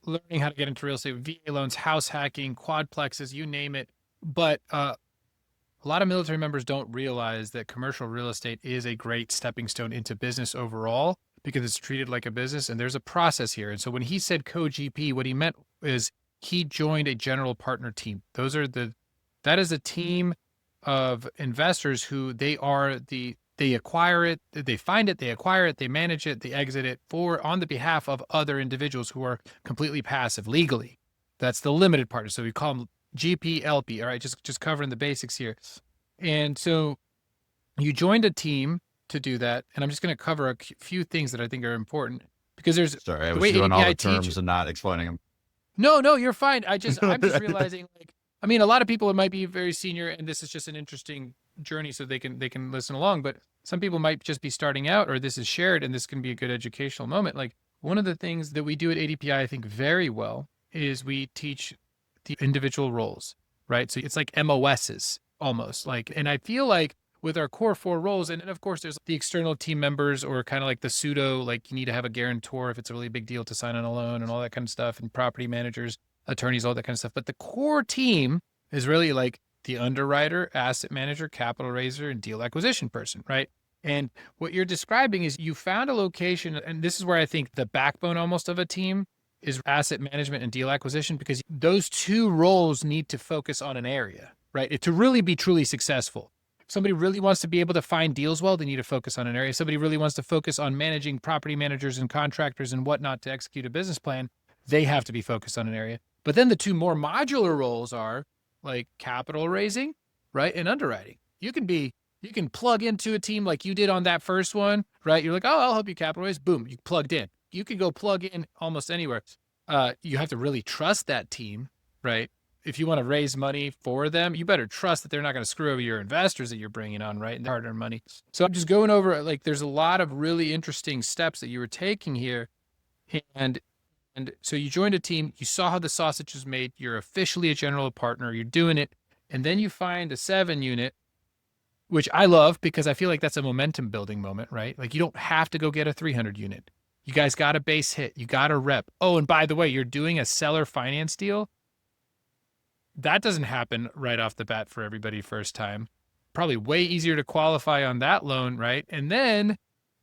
learning how to get into real estate, VA loans, house hacking, quadplexes, you name it. But a lot of military members don't realize that commercial real estate is a great stepping stone into business overall because it's treated like a business and there's a process here. And so when he said co-GP, what he meant is he joined a general partner team. That is a team of investors who they acquire it, they find it, they acquire it, they manage it, they exit it on the behalf of other individuals who are completely passive legally. That's the limited partner. So we call them GPLP. All right, just covering the basics here. And so you joined a team to do that, and I'm just going to cover a few things that I think are important because there's Sorry, I the was way doing all ADPI the terms teaches. and not explaining them. No, you're fine. I'm just realizing, like, I mean, a lot of people might be very senior, and this is just an interesting journey, so they can listen along. But some people might just be starting out, or this is shared, and this can be a good educational moment. Like one of the things that we do at ADPI, I think, very well is we teach the individual roles, right? So it's like MOSs almost, like, and I feel like with our core 4 roles, and of course there's the external team members, or kind of like the pseudo, like you need to have a guarantor if it's a really big deal to sign on a loan and all that kind of stuff, and property managers, attorneys, all that kind of stuff. But the core team is really like the underwriter, asset manager, capital raiser, and deal acquisition person, right? And what you're describing is you found a location, and this is where I think the backbone almost of a team is asset management and deal acquisition, because those 2 roles need to focus on an area, right? To really be truly successful. If somebody really wants to be able to find deals well, they need to focus on an area. If somebody really wants to focus on managing property managers and contractors and whatnot to execute a business plan, they have to be focused on an area. But then the 2 more modular roles are like capital raising, right? And underwriting. You can plug into a team like you did on that first one, right? You're like, oh, I'll help you capital raise. Boom, you plugged in. You can go plug in almost anywhere. You have to really trust that team, right? If you want to raise money for them, you better trust that they're not going to screw over your investors that you're bringing on, right? And their hard-earned money. So I'm just going over, like, there's a lot of really interesting steps that you were taking here. And so you joined a team, you saw how the sausage was made, you're officially a general partner, you're doing it. And then you find a 7 unit, which I love because I feel like that's a momentum building moment, right? Like you don't have to go get a 300 unit. You guys got a base hit, you got a rep. Oh, and by the way, you're doing a seller finance deal. That doesn't happen right off the bat for everybody first time. Probably way easier to qualify on that loan, right? And then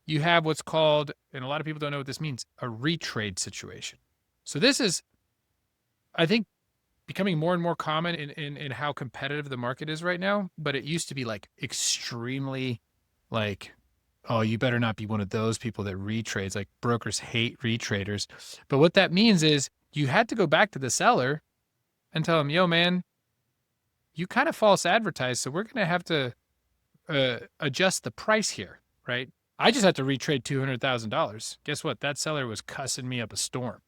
you have what's called, and a lot of people don't know what this means, a retrade situation. So this is, I think, becoming more and more common in how competitive the market is right now. But it used to be like extremely like, oh, you better not be one of those people that retrades. Like brokers hate retraders. But what that means is you had to go back to the seller and tell them, yo, man, you kind of false advertised. So we're going to have to adjust the price here, right? I just had to retrade $200,000. Guess what? That seller was cussing me up a storm.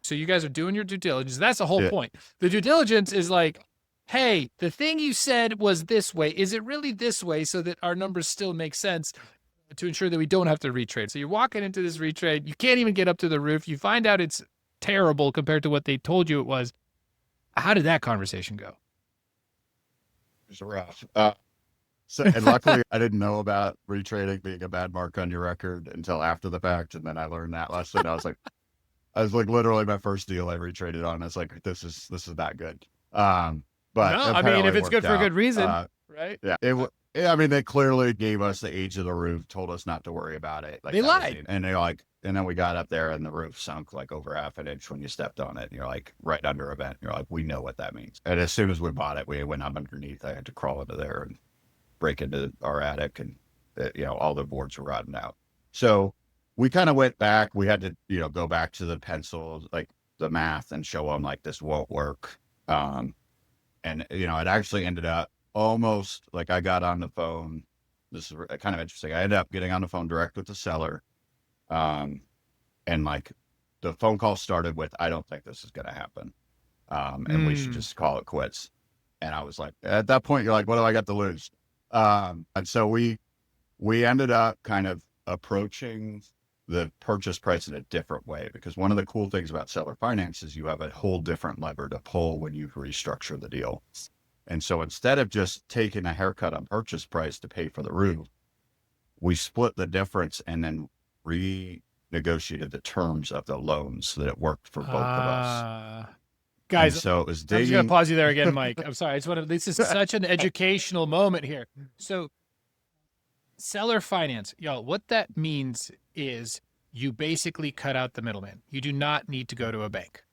So you guys are doing your due diligence. That's the whole point. The due diligence is like, hey, the thing you said was this way. Is it really this way, so that our numbers still make sense to ensure that we don't have to retrade? So you're walking into this retrade. You can't even get up to the roof. You find out it's terrible compared to what they told you it was. How did that conversation go? It was rough. And luckily, I didn't know about retrading being a bad mark on your record until after the fact, and then I learned that lesson. I was like literally my first deal I retraded on. It's like this is not good. But no, I mean, if it's good for a good reason, right? Yeah, I mean, they clearly gave us the age of the roof, told us not to worry about it. Like they lied, and they like, and then we got up there and the roof sunk like over half an inch when you stepped on it. And you're like right under a vent. You're like, we know what that means. And as soon as we bought it, we went up underneath. I had to crawl into there and break into our attic, and all the boards were rotten out. So we kind of went back. We had to go back to the pencil, like the math, and show them like this won't work. And it actually ended up almost like I got on the phone. This is kind of interesting. I ended up getting on the phone direct with the seller. And like the phone call started with, I don't think this is going to happen. And we should just call it quits. And I was like, at that point, you're like, what do I got to lose? And so we ended up kind of approaching the purchase price in a different way, because one of the cool things about seller finance is you have a whole different lever to pull when you restructure the deal. And so instead of just taking a haircut on purchase price to pay for the roof, we split the difference and then renegotiated the terms of the loans so that it worked for both of us. Guys, and so it was I'm just going to pause you there again, Mike. I'm sorry. This is such an educational moment here. So seller finance, y'all, what that means is you basically cut out the middleman. You do not need to go to a bank.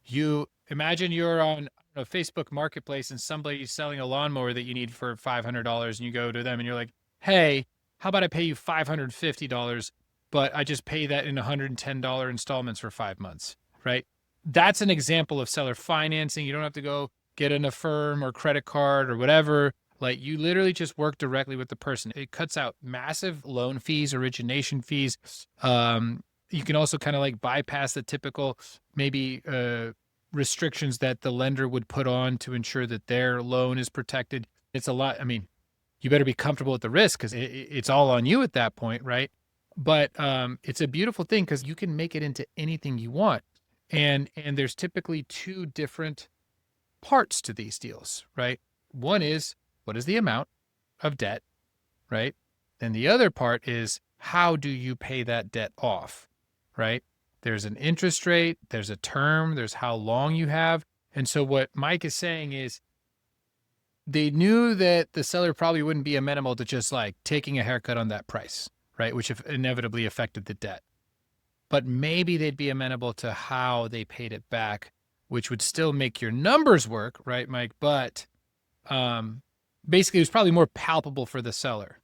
You imagine you're on a Facebook marketplace and somebody's selling a lawnmower that you need for $500, and you go to them and you're like, hey, how about I pay you $550, but I just pay that in $110 installments for 5 months, right? That's an example of seller financing. You don't have to go get an Affirm or credit card or whatever. Like you literally just work directly with the person. It cuts out massive loan fees, origination fees. You can also kind of like bypass the typical maybe restrictions that the lender would put on to ensure that their loan is protected. It's a lot. I mean, you better be comfortable with the risk because it's all on you at that point, right? But it's a beautiful thing because you can make it into anything you want. And there's typically two different parts to these deals, right? One is what is the amount of debt, right? And the other part is how do you pay that debt off, right? There's an interest rate, there's a term, there's how long you have. And so what Mike is saying is they knew that the seller probably wouldn't be amenable to just like taking a haircut on that price, right? Which inevitably affected the debt. But maybe they'd be amenable to how they paid it back, which would still make your numbers work, right, Mike? But basically, it was probably more palpable for the seller.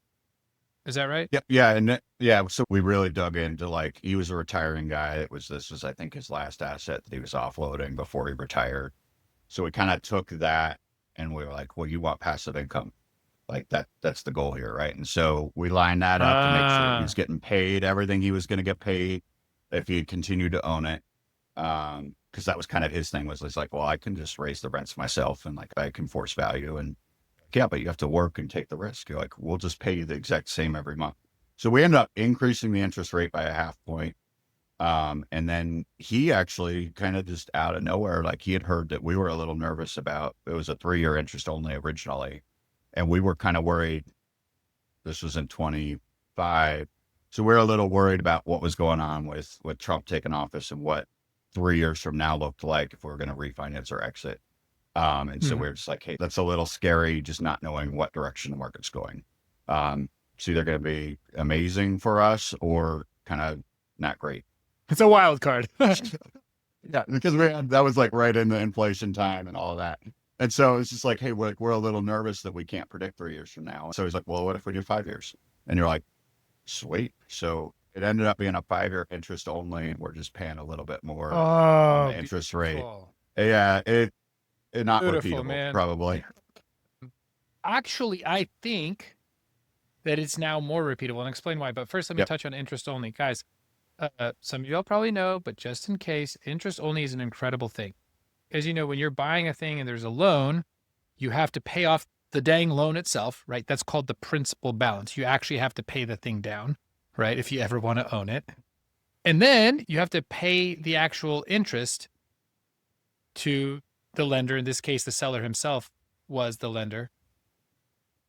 Is that right? Yep. Yeah. And yeah. So we really dug into like, he was a retiring guy. This was, I think, his last asset that he was offloading before he retired. So we kind of took that and we were like, well, you want passive income. Like that's the goal here. Right. And so we lined that up to make sure he was getting paid everything he was going to get paid if he continued to own it. Cause that was kind of his thing was it's like, well, I can just raise the rents myself and like I can force value and yeah, but you have to work and take the risk. You're like, we'll just pay you the exact same every month. So we ended up increasing the interest rate by a half point. And then he actually kind of just out of nowhere, like he had heard that we were a little nervous about, it was a 3-year interest only originally. And we were kind of worried. This was in 25. So we're a little worried about what was going on with Trump taking office and what 3 years from now looked like if we were going to refinance or exit. And so we're just like, hey, that's a little scary, just not knowing what direction the market's going. It's either going to be amazing for us or kind of not great. It's a wild card. Yeah, because that was like right in the inflation time and all of that. And so it's just like, hey, we're a little nervous that we can't predict 3 years from now. So he's like, well, what if we do 5 years? And you're like, sweet. So it ended up being a 5-year interest only, and we're just paying a little bit more on the interest rate. Yeah, it not Beautiful, repeatable, man. probably. Actually, I think that it's now more repeatable, and explain why. But first, let me touch on interest only. Guys, some of y'all probably know, but just in case, interest only is an incredible thing. As you know, when you're buying a thing and there's a loan, you have to pay off the dang loan itself, right? That's called the principal balance. You actually have to pay the thing down, right? If you ever want to own it. And then you have to pay the actual interest to the lender. In this case, the seller himself was the lender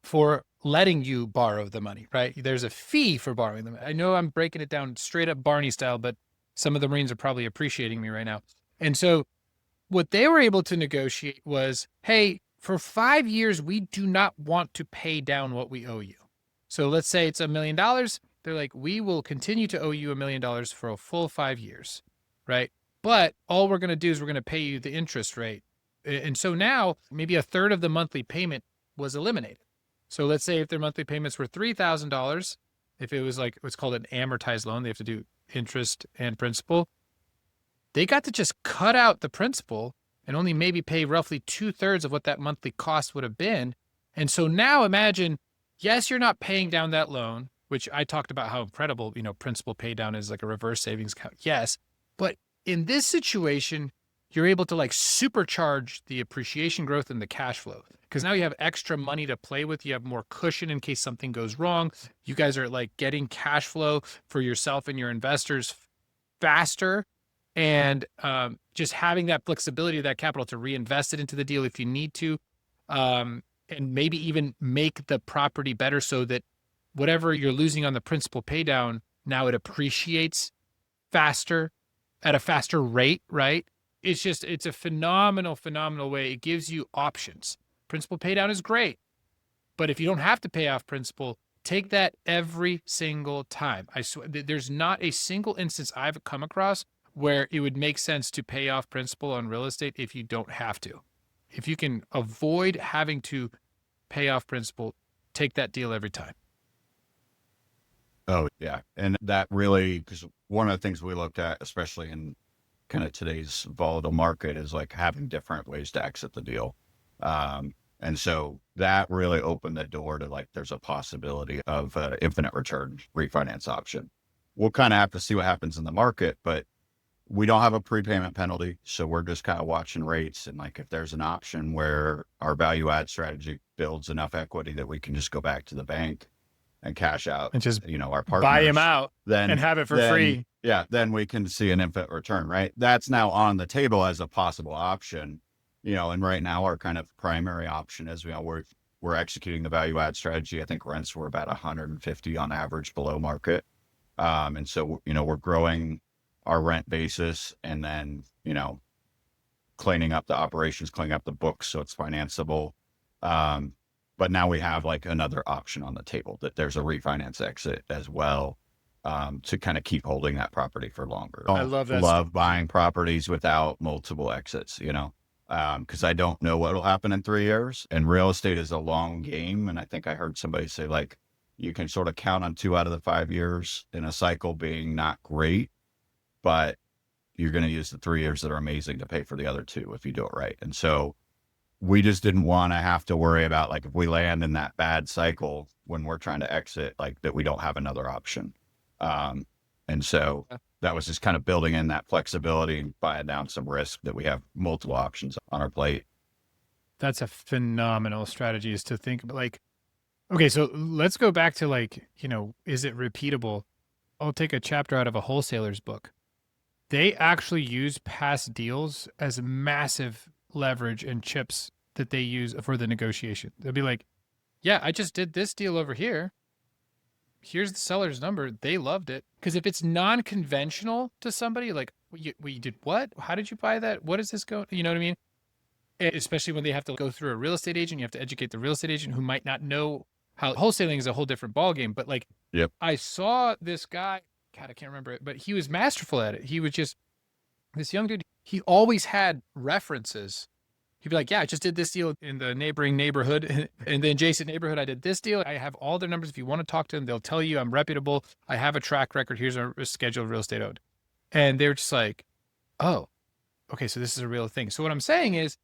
for letting you borrow the money, right? There's a fee for borrowing them. I know I'm breaking it down straight up Barney style, but some of the Marines are probably appreciating me right now. And so what they were able to negotiate was, hey, for 5 years, we do not want to pay down what we owe you. So let's say it's $1 million. They're like, we will continue to owe you $1 million for a full 5 years, right? But all we're going to do is we're going to pay you the interest rate. And so now maybe a third of the monthly payment was eliminated. So let's say if their monthly payments were $3,000, if it was like what's called an amortized loan, they have to do interest and principal. They got to just cut out the principal and only maybe pay roughly 2/3 of what that monthly cost would have been. And so now imagine, yes, you're not paying down that loan, which I talked about how incredible, principal pay down is like a reverse savings account. Yes. But in this situation, you're able to like supercharge the appreciation growth and the cash flow because now you have extra money to play with. You have more cushion in case something goes wrong. You guys are like getting cash flow for yourself and your investors faster. And just having that flexibility of that capital to reinvest it into the deal if you need to, and maybe even make the property better so that whatever you're losing on the principal pay down, now it appreciates faster at a faster rate, right? It's a phenomenal way. It gives you options. Principal pay down is great, but if you don't have to pay off principal, take that every single time. I swear, there's not a single instance I've come across where it would make sense to pay off principal on real estate if you don't have to. If you can avoid having to pay off principal, take that deal every time. Oh, yeah. And that really, because one of the things we looked at, especially in kind of today's volatile market, is like having different ways to exit the deal. And so that really opened the door to like, there's a possibility of infinite return refinance option. We'll kind of have to see what happens in the market, but we don't have a prepayment penalty. So we're just kind of watching rates. And like, if there's an option where our value add strategy builds enough equity that we can just go back to the bank and cash out, And just our buy him partners, out then and have it for free. Yeah, then we can see an infinite return, right? That's now on the table as a possible option, and right now our kind of primary option is, we're executing the value add strategy. I think rents were about 150 on average below market. And so, we're growing our rent basis and then, cleaning up the operations, cleaning up the books so it's financeable. But now we have like another option on the table, that there's a refinance exit as well, to kind of keep holding that property for longer. I love that. Love buying properties without multiple exits, because I don't know what will happen in 3 years, and real estate is a long game. And I think I heard somebody say like, you can sort of count on 2 out of the 5 years in a cycle being not great, but you're going to use the 3 years that are amazing to pay for the other 2 if you do it right. And so we just didn't want to have to worry about like, if we land in that bad cycle when we're trying to exit, like that we don't have another option. And so that was just kind of building in that flexibility and buying down some risk, that we have multiple options on our plate. That's a phenomenal strategy, is to think like, okay, so let's go back to like, is it repeatable? I'll take a chapter out of a wholesaler's book. They actually use past deals as massive leverage and chips that they use for the negotiation. They'll be like, yeah, I just did this deal over here. Here's the seller's number. They loved it. Because if it's non-conventional to somebody, like, we did what? How did you buy that? What is this going? You know what I mean? Especially when they have to go through a real estate agent, you have to educate the real estate agent who might not know how wholesaling is a whole different ballgame. But like, Yep. I saw this guy, God, I can't remember it, but he was masterful at it. He was just this young dude. He always had references. He'd be like, yeah, I just did this deal in the neighboring neighborhood. And the adjacent neighborhood, I did this deal. I have all their numbers. If you want to talk to them, they'll tell you I'm reputable. I have a track record. Here's a schedule of real estate owed. And they were just like, oh, okay, so this is a real thing. So what I'm saying is,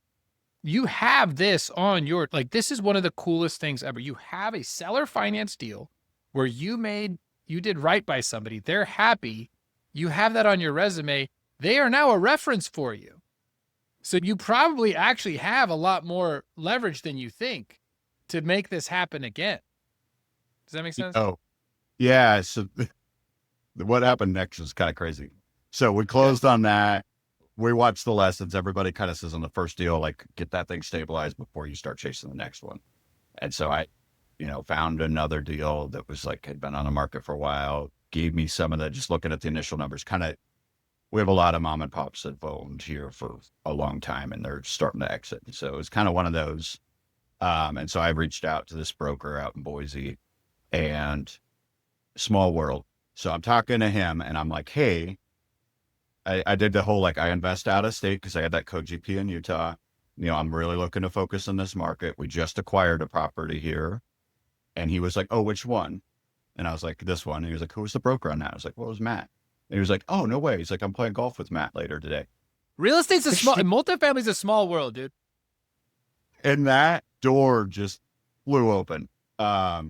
you have this on your, like, this is one of the coolest things ever. You have a seller finance deal where you did right by somebody. They're happy. You have that on your resume. They are now a reference for you. So you probably actually have a lot more leverage than you think to make this happen again. Does that make sense? Oh, yeah. So what happened next was kind of crazy. So we closed on that. We watched the lessons. Everybody kind of says on the first deal, like, get that thing stabilized before you start chasing the next one. And so I, found another deal that was like, had been on the market for a while, gave me some of the, just looking at the initial numbers, we have a lot of mom and pops that have owned here for a long time and they're starting to exit. And so it's kind of one of those. And so I reached out to this broker out in Boise, and small world. So I'm talking to him and I'm like, hey, I did the whole, like, I invest out of state because I had that co-GP in Utah. I'm really looking to focus on this market. We just acquired a property here. And he was like, oh, which one? And I was like, this one. And he was like, who was the broker on that? I was like, what was Matt? And he was like, oh, no way. He's like, I'm playing golf with Matt later today. Real estate's multifamily's a small world, dude. And that door just flew open. I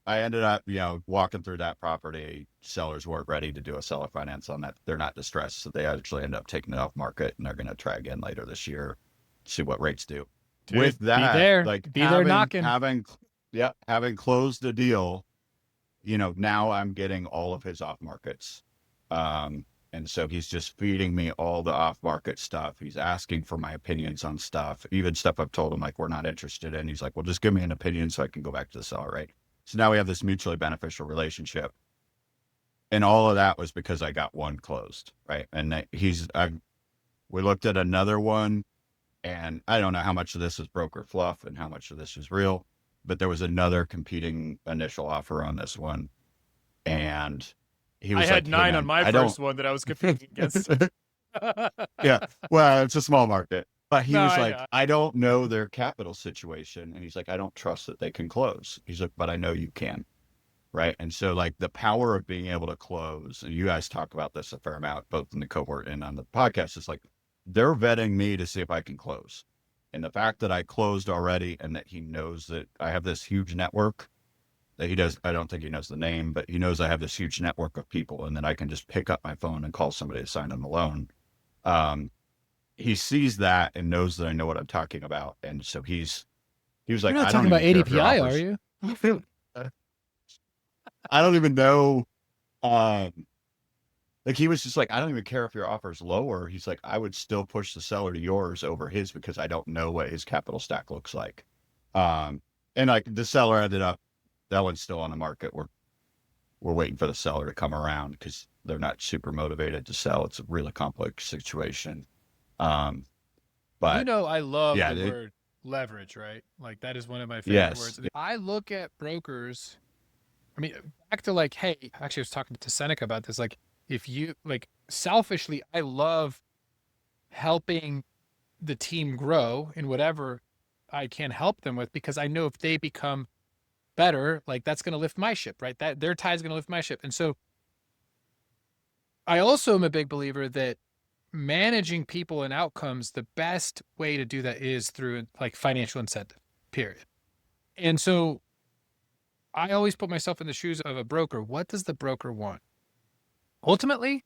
ended up, walking through that property. Sellers weren't ready to do a seller finance on that. They're not distressed. So they actually end up taking it off market, and they're going to try again later this year, see what rates do. Dude, with that, be there, like be there knocking. Having closed the deal, now I'm getting all of his off markets. And so he's just feeding me all the off market stuff. He's asking for my opinions on stuff, even stuff I've told him, like, we're not interested in. He's like, well, just give me an opinion so I can go back to the seller, right? So now we have this mutually beneficial relationship. And all of that was because I got one closed, right? And we looked at another one, and I don't know how much of this is broker fluff and how much of this is real, but there was another competing initial offer on this one. And he was I had 9 man, on my first one that I was competing against. Yeah. Well, it's a small market. But he was like, know. I don't know their capital situation. And he's like, I don't trust that they can close. He's like, but I know you can. Right. And so, like, the power of being able to close, and you guys talk about this a fair amount, both in the cohort and on the podcast, is like, they're vetting me to see if I can close. And the fact that I closed already and that he knows that I have this huge network that he does, I don't think he knows the name, but he knows I have this huge network of people and then I can just pick up my phone and call somebody to sign him a loan. He sees that and knows that I know what I'm talking about. And so he was like, You're not I don't talking about even care if your ADPI, are offers. you? I don't even know. Like he was just like, I don't even care if your offer's lower. He's like, I would still push the seller to yours over his because I don't know what his capital stack looks like. And like the seller ended up, that one's still on the market. We're waiting for the seller to come around because they're not super motivated to sell. It's a really complex situation. But I love yeah, the word leverage, right? Like that is one of my favorite yes, words. I look at brokers. I mean, back to like, hey, actually, I was talking to Seneca about this. Like, if you like selfishly, I love helping the team grow in whatever I can help them with because I know if they become better, like that's going to lift my ship, right? That their tide is going to lift my ship. And so I also am a big believer that managing people and outcomes, the best way to do that is through like financial incentive, period. And so I always put myself in the shoes of a broker. What does the broker want? Ultimately,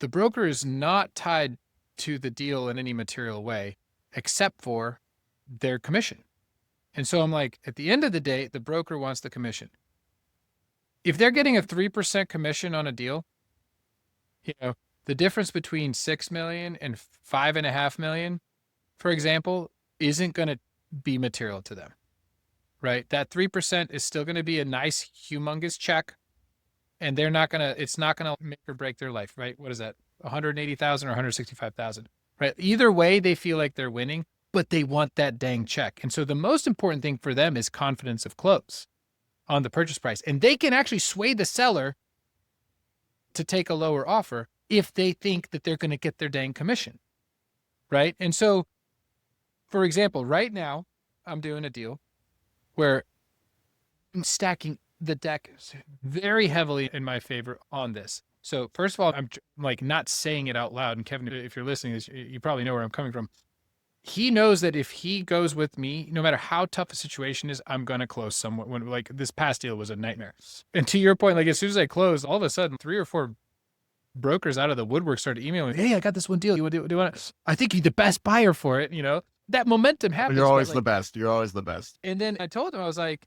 the broker is not tied to the deal in any material way, except for their commission. And so I'm like, at the end of the day, the broker wants the commission. If they're getting a 3% commission on a deal, the difference between 6 million and 5.5 million, for example, isn't going to be material to them, right? That 3% is still going to be a nice, humongous check. And it's not going to make or break their life, right? What is that? 180,000 or 165,000, right? Either way, they feel like they're winning, but they want that dang check. And so the most important thing for them is confidence of close on the purchase price. And they can actually sway the seller to take a lower offer if they think that they're going to get their dang commission, right? And so, for example, right now, I'm doing a deal where I'm stacking the deck very heavily in my favor on this. So first of all, I'm like not saying it out loud. And Kevin, if you're listening, you probably know where I'm coming from. He knows that if he goes with me, no matter how tough a situation is, I'm going to close somewhat. When like this past deal was a nightmare. And to your point, like as soon as I closed, all of a sudden 3 or 4 brokers out of the woodwork started emailing, hey, I got this one deal. Do you want I think you're the best buyer for it. That momentum happens. you're always the best. You're always the best. And then I told him, I was like,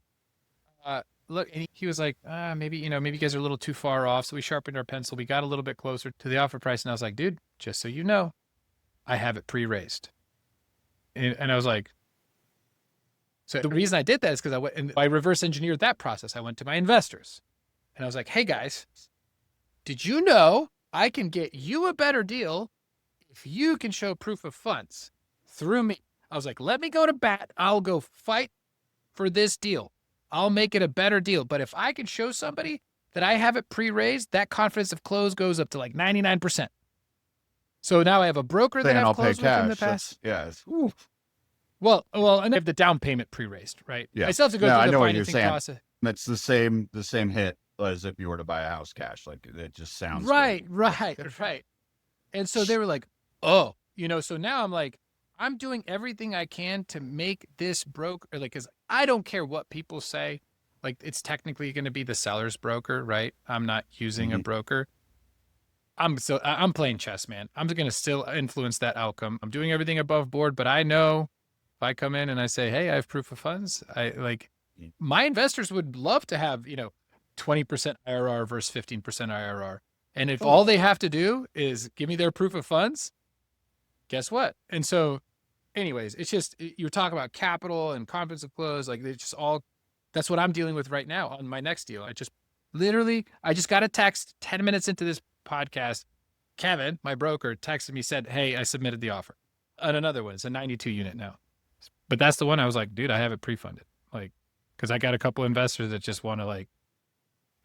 look, and he was like, maybe you guys are a little too far off. So we sharpened our pencil. We got a little bit closer to the offer price. And I was like, dude, just so you know, I have it pre-raised. And I was like, so the reason I did that is because I reverse engineered that process. I went to my investors and I was like, hey guys, did you know I can get you a better deal if you can show proof of funds through me? I was like, let me go to bat. I'll go fight for this deal. I'll make it a better deal. But if I can show somebody that I have it pre-raised, that confidence of close goes up to like 99%. So now I have a broker that I've closed with in the past. Yes. Well, and I have the down payment pre-raised, right? Yeah. I still have to go I through the know what you're financing saying. process. It's the same hit as if you were to buy a house cash. Like it just sounds Right. good. Right. And so they were like, oh, so now I'm like, I'm doing everything I can to make this broker, like, cause I don't care what people say. Like it's technically going to be the seller's broker, right? I'm not using a broker. I'm playing chess, man. I'm going to still influence that outcome. I'm doing everything above board, but I know if I come in and I say, hey, I have proof of funds, my investors would love to have, 20% IRR versus 15% IRR. And if all they have to do is give me their proof of funds, guess what? And so anyways, it's just, you were talking about capital and confidence of close. Like it's just that's what I'm dealing with right now on my next deal. I just got a text 10 minutes into this podcast. Kevin, my broker, texted me, said, hey, I submitted the offer. And another one, it's a 92 unit now. But that's the one I was like, dude, I have it pre-funded. Like, cause I got a couple investors that just want to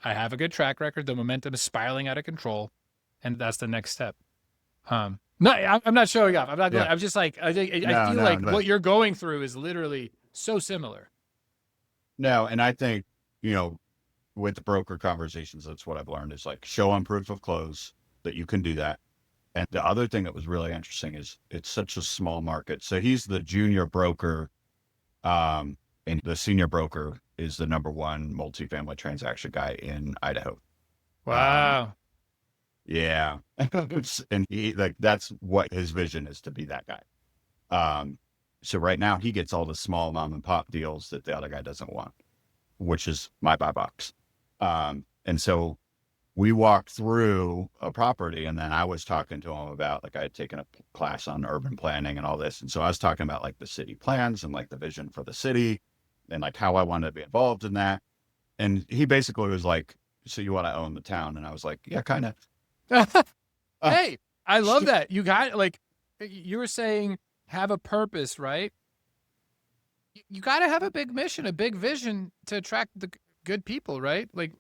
I have a good track record. The momentum is spiraling out of control. And that's the next step. No, I'm not showing off. I'm not going, I'm just like, I feel like what you're going through is literally so similar. No. And I think, with the broker conversations, that's what I've learned is like show on proof of close that you can do that. And the other thing that was really interesting is it's such a small market. So he's the junior broker, and the senior broker is the number one multifamily transaction guy in Idaho. Um, Wow. yeah. And he like that's what his vision is, to be that guy. Um, so right now he gets all the small mom and pop deals that the other guy doesn't want, which is my buy box. And so we walked through a property, and then I was talking to him about, like, I had taken a class on urban planning and all this. And so I was talking about like the city plans and like the vision for the city and like how I wanted to be involved in that. And he basically was like, so you want to own the town? And I was like, yeah, kind of. Hey, I love that. You got like you were saying have a purpose, right? You got to have a big mission, a big vision to attract the good people, right? Like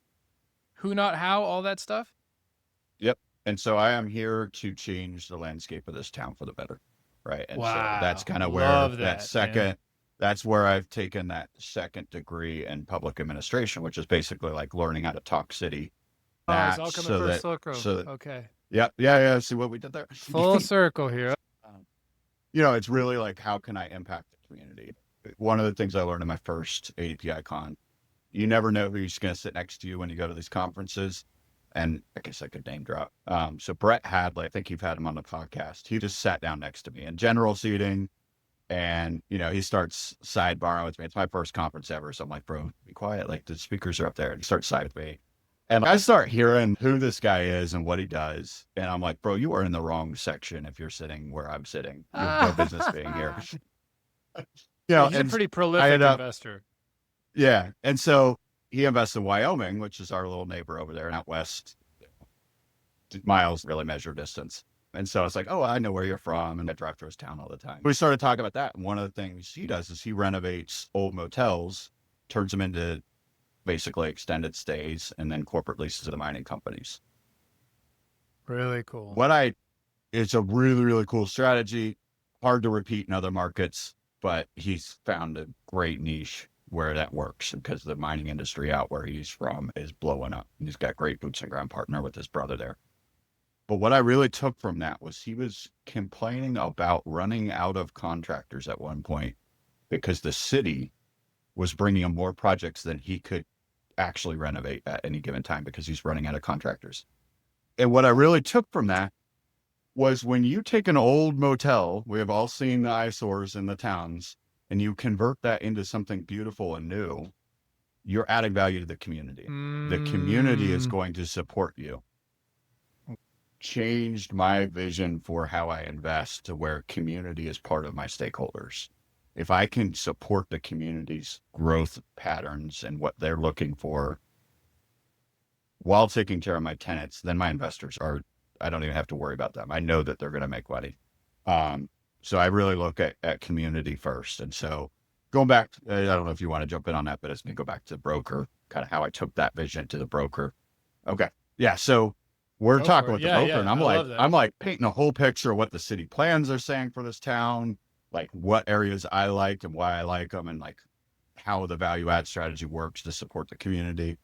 who, not how, all that stuff. Yep. And so I am here to change the landscape of this town for the better. Right. And so that's Wow. kind of where Love that that, man. second, that's where I've taken that second degree in public administration, which is basically like learning how to talk city. Oh, it's all That's coming so full that, circle. so that, Okay. yeah, yeah, yeah. See what we did there? Full circle here. Um, you know, it's really like, how can I impact the community? One of the things I learned in my first ADPI con, you never know who's going to sit next to you when you go to these conferences. And I guess I could name drop. So Brett Hadley, I think you've had him on the podcast. He just sat down next to me in general seating, and you know, he starts sidebarring with me. It's my first conference ever, so I'm like, bro, be quiet. Like, the speakers are up there. And he starts side with me, and I start hearing who this guy is and what he does, and I'm like, bro, you are in the wrong section if you're sitting where I'm sitting. You have no business being here. You Yeah, know, he's a and pretty I prolific end up, investor. yeah, and so he invests in Wyoming, which is our little neighbor over there, out west, miles really measure distance. And so it's like, oh, I know where you're from. And I drive through his town all the time. We started talking about that. And one of the things he does is he renovates old motels, turns them into basically extended stays, and then corporate leases to the mining companies. Really cool. What I, it's a really, really cool strategy, hard to repeat in other markets, but he's found a great niche where that works, because the mining industry out where he's from is blowing up. He's got great boots on ground partner with his brother there. But what I really took from that was he was complaining about running out of contractors at one point, because the city was bringing him more projects than he could actually renovate at any given time, because he's running out of contractors. And what I really took from that was, when you take an old motel, we have all seen the eyesores in the towns, and you convert that into something beautiful and new, you're adding value to the community. The community is going to support you. Changed my vision for how I invest to where community is part of my stakeholders. If I can support the community's growth patterns and what they're looking for while taking care of my tenants, then my investors are, I don't even have to worry about them. I know that they're going to make money. So I really look at community first. And so going back, I don't know if you want to jump in on that, but it's me go back to the broker, kind of how I took that vision to the broker. Okay. Yeah. So we're Go talking for it. with the Yeah, broker, yeah. and I love that. I'm like painting a whole picture of what the city plans are saying for this town, like what areas I like and why I like them, and like how the value add strategy works to support the community.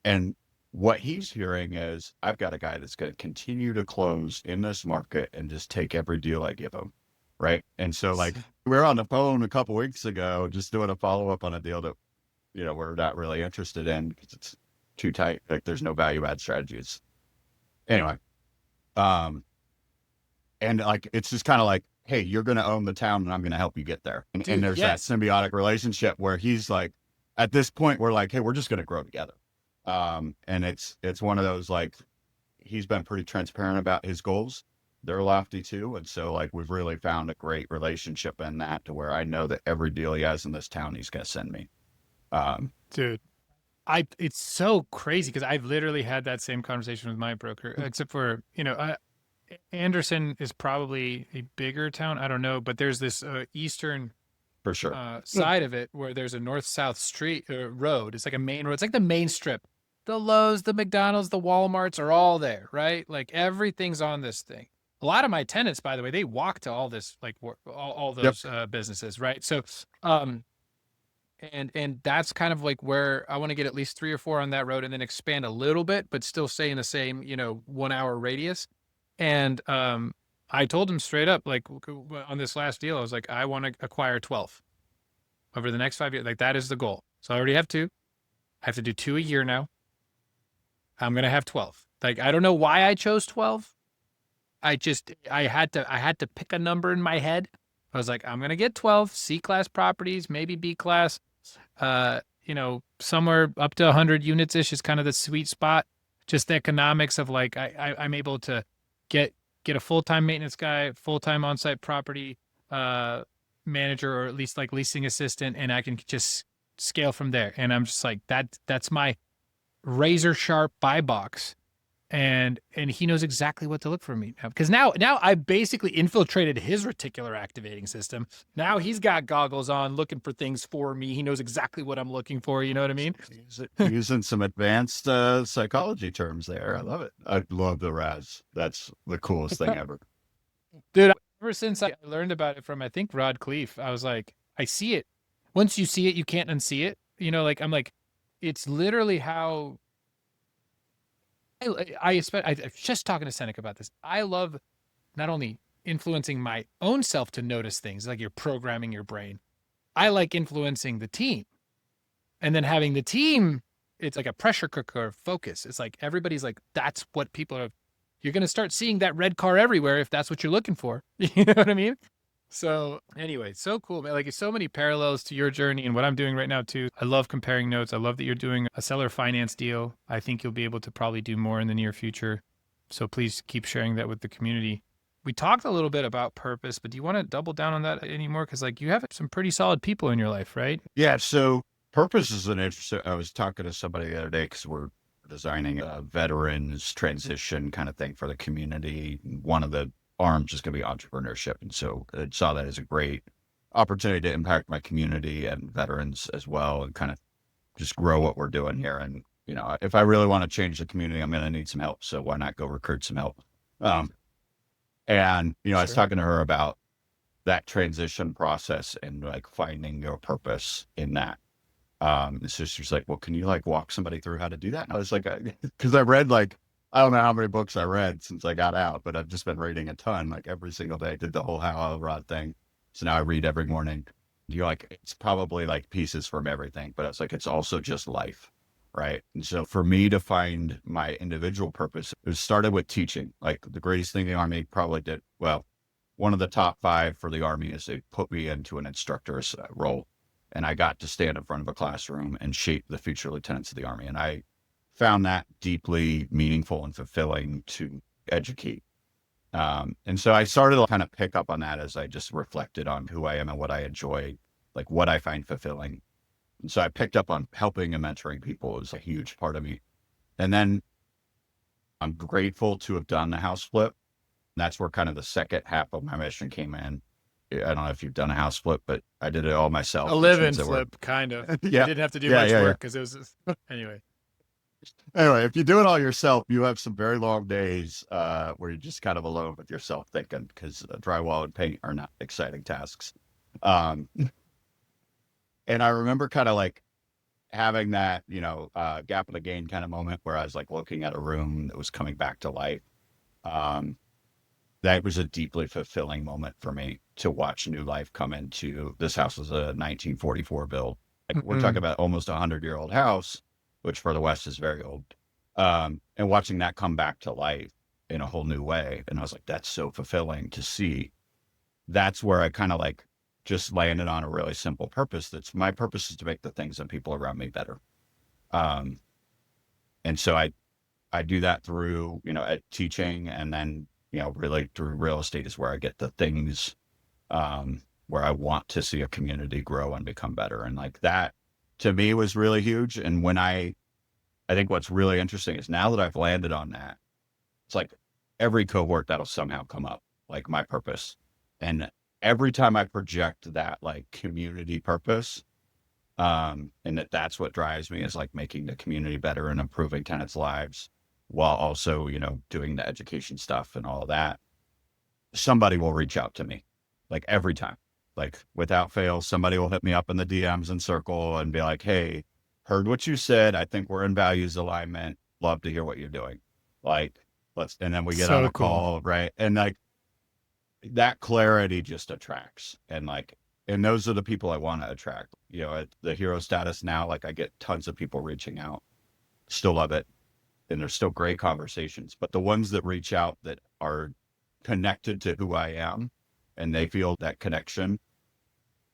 And what he's hearing is, I've got a guy that's going to continue to close in this market and just take every deal I give him. Right. And so, like, we were on the phone a couple weeks ago, just doing a follow up on a deal that, you know, we're not really interested in because it's too tight. Like, there's no value add strategies. Anyway. And like, it's just kind of like, hey, you're going to own the town and I'm going to help you get there. And Dude, there's that yes. symbiotic relationship where he's like, at this point, we're like, hey, we're just going to grow together. And it's one of those, like, he's been pretty transparent about his goals. They're lofty too. And so, like, we've really found a great relationship in that, to where I know that every deal he has in this town, he's going to send me. Dude, it's so crazy because I've literally had that same conversation with my broker, except for, you know, Anderson is probably a bigger town. I don't know, but there's this eastern For sure. side of it where there's a north-south street road. It's like a main road. It's like the main strip. The Lowe's, the McDonald's, the Walmarts are all there, right? Like everything's on this thing. A lot of my tenants, by the way, they walk to all this, like all Yep. those businesses, right? So, and that's kind of like where I want to get at least 3 or 4 on that road, and then expand a little bit, but still stay in the same, you know, 1 hour radius. And I told him straight up, like on this last deal, I was like, I want to acquire 12 over the next 5 years. Like that is the goal. So I already have 2. I have to do 2 a year now. I'm gonna have 12. Like I don't know why I chose 12. I had to pick a number in my head. I was like, I'm gonna get 12 C-class properties, maybe B-class. Somewhere up to 100 units ish is kind of the sweet spot. Just the economics of like I'm able to get a full-time maintenance guy, full-time on-site property manager, or at least like leasing assistant, and I can just scale from there. And I'm just like that's my razor sharp buy box. And he knows exactly what to look for me now, because now I basically infiltrated his reticular activating system. Now he's got goggles on looking for things for me. He knows exactly what I'm looking for. You know what I mean? Using some advanced psychology terms there. I love it. I love the RAS. That's the coolest thing ever. Dude, ever since I learned about it from, I think, Rod Cleef, I was like, I see it. Once you see it, you can't unsee it. Like, I'm like, it's literally how I was just talking to Seneca about this. I love not only influencing my own self to notice things, like you're programming your brain. I like influencing the team, and then having the team. It's like a pressure cooker of focus. It's like everybody's like, that's what people are. You're going to start seeing that red car everywhere if that's what you're looking for. You know what I mean? So anyway, so cool, man. Like, so many parallels to your journey and what I'm doing right now too. I love comparing notes. I love that you're doing a seller finance deal. I think you'll be able to probably do more in the near future. So please keep sharing that with the community. We talked a little bit about purpose, but do you want to double down on that anymore? Because like you have some pretty solid people in your life, right? Yeah. So purpose is an interesting. I was talking to somebody the other day because we're designing a veterans transition kind of thing for the community. One of the arms is going to be entrepreneurship. And so I saw that as a great opportunity to impact my community and veterans as well, and kind of just grow what we're doing here. And, if I really want to change the community, I'm going to need some help. So why not go recruit some help? And, I was talking to her about that transition process and like finding your purpose in that. So she's like, well, can you like walk somebody through how to do that? And I was like, because I read like, I don't know how many books I read since I got out, but I've just been reading a ton, like every single day. I did the whole How Rod thing. So now I read every morning. You're like, it's probably like pieces from everything, but it's like, it's also just life. Right. And so for me to find my individual purpose, it started with teaching. Like the greatest thing the Army probably did. Well, one of the top 5 for the Army is they put me into an instructor's role. And I got to stand in front of a classroom and shape the future lieutenants of the Army. And I found that deeply meaningful and fulfilling to educate. And so I started to kind of pick up on that as I just reflected on who I am and what I enjoy, like what I find fulfilling. And so I picked up on helping and mentoring people is a huge part of me. And then I'm grateful to have done the house flip. That's where kind of the second half of my mission came in. I don't know if you've done a house flip, but I did it all myself. A live-in flip, kind of. Yeah. I didn't have to do much work because it was anyway. Anyway, if you do it all yourself, you have some very long days where you're just kind of alone with yourself thinking, because drywall and paint are not exciting tasks. And I remember kind of like having that, gap in the gain kind of moment where I was like looking at a room that was coming back to life. That was a deeply fulfilling moment for me to watch new life come into. This house was a 1944 build. Like we're talking about almost 100-year-old house, which for the West is very old. And watching that come back to life in a whole new way. And I was like, that's so fulfilling to see. That's where I kind of like just landed on a really simple purpose. That's my purpose is to make the things and people around me better. And so I do that through, at teaching, and then, really through real estate is where I get the things, where I want to see a community grow and become better. And like that to me was really huge. And when I think what's really interesting is now that I've landed on that, it's like every cohort that'll somehow come up, like my purpose. And every time I project that like community purpose, and that's what drives me, is like making the community better and improving tenants' lives, while also, doing the education stuff and all of that, somebody will reach out to me like every time, like without fail, somebody will hit me up in the DMs and circle and be like, hey, heard what you said. I think we're in values alignment. Love to hear what you're doing. Like And then we get on So a cool. call, right? And like that clarity just attracts, and those are the people I want to attract. At the hero status now, like I get tons of people reaching out, still love it. And there's still great conversations, but the ones that reach out that are connected to who I am and they feel that connection,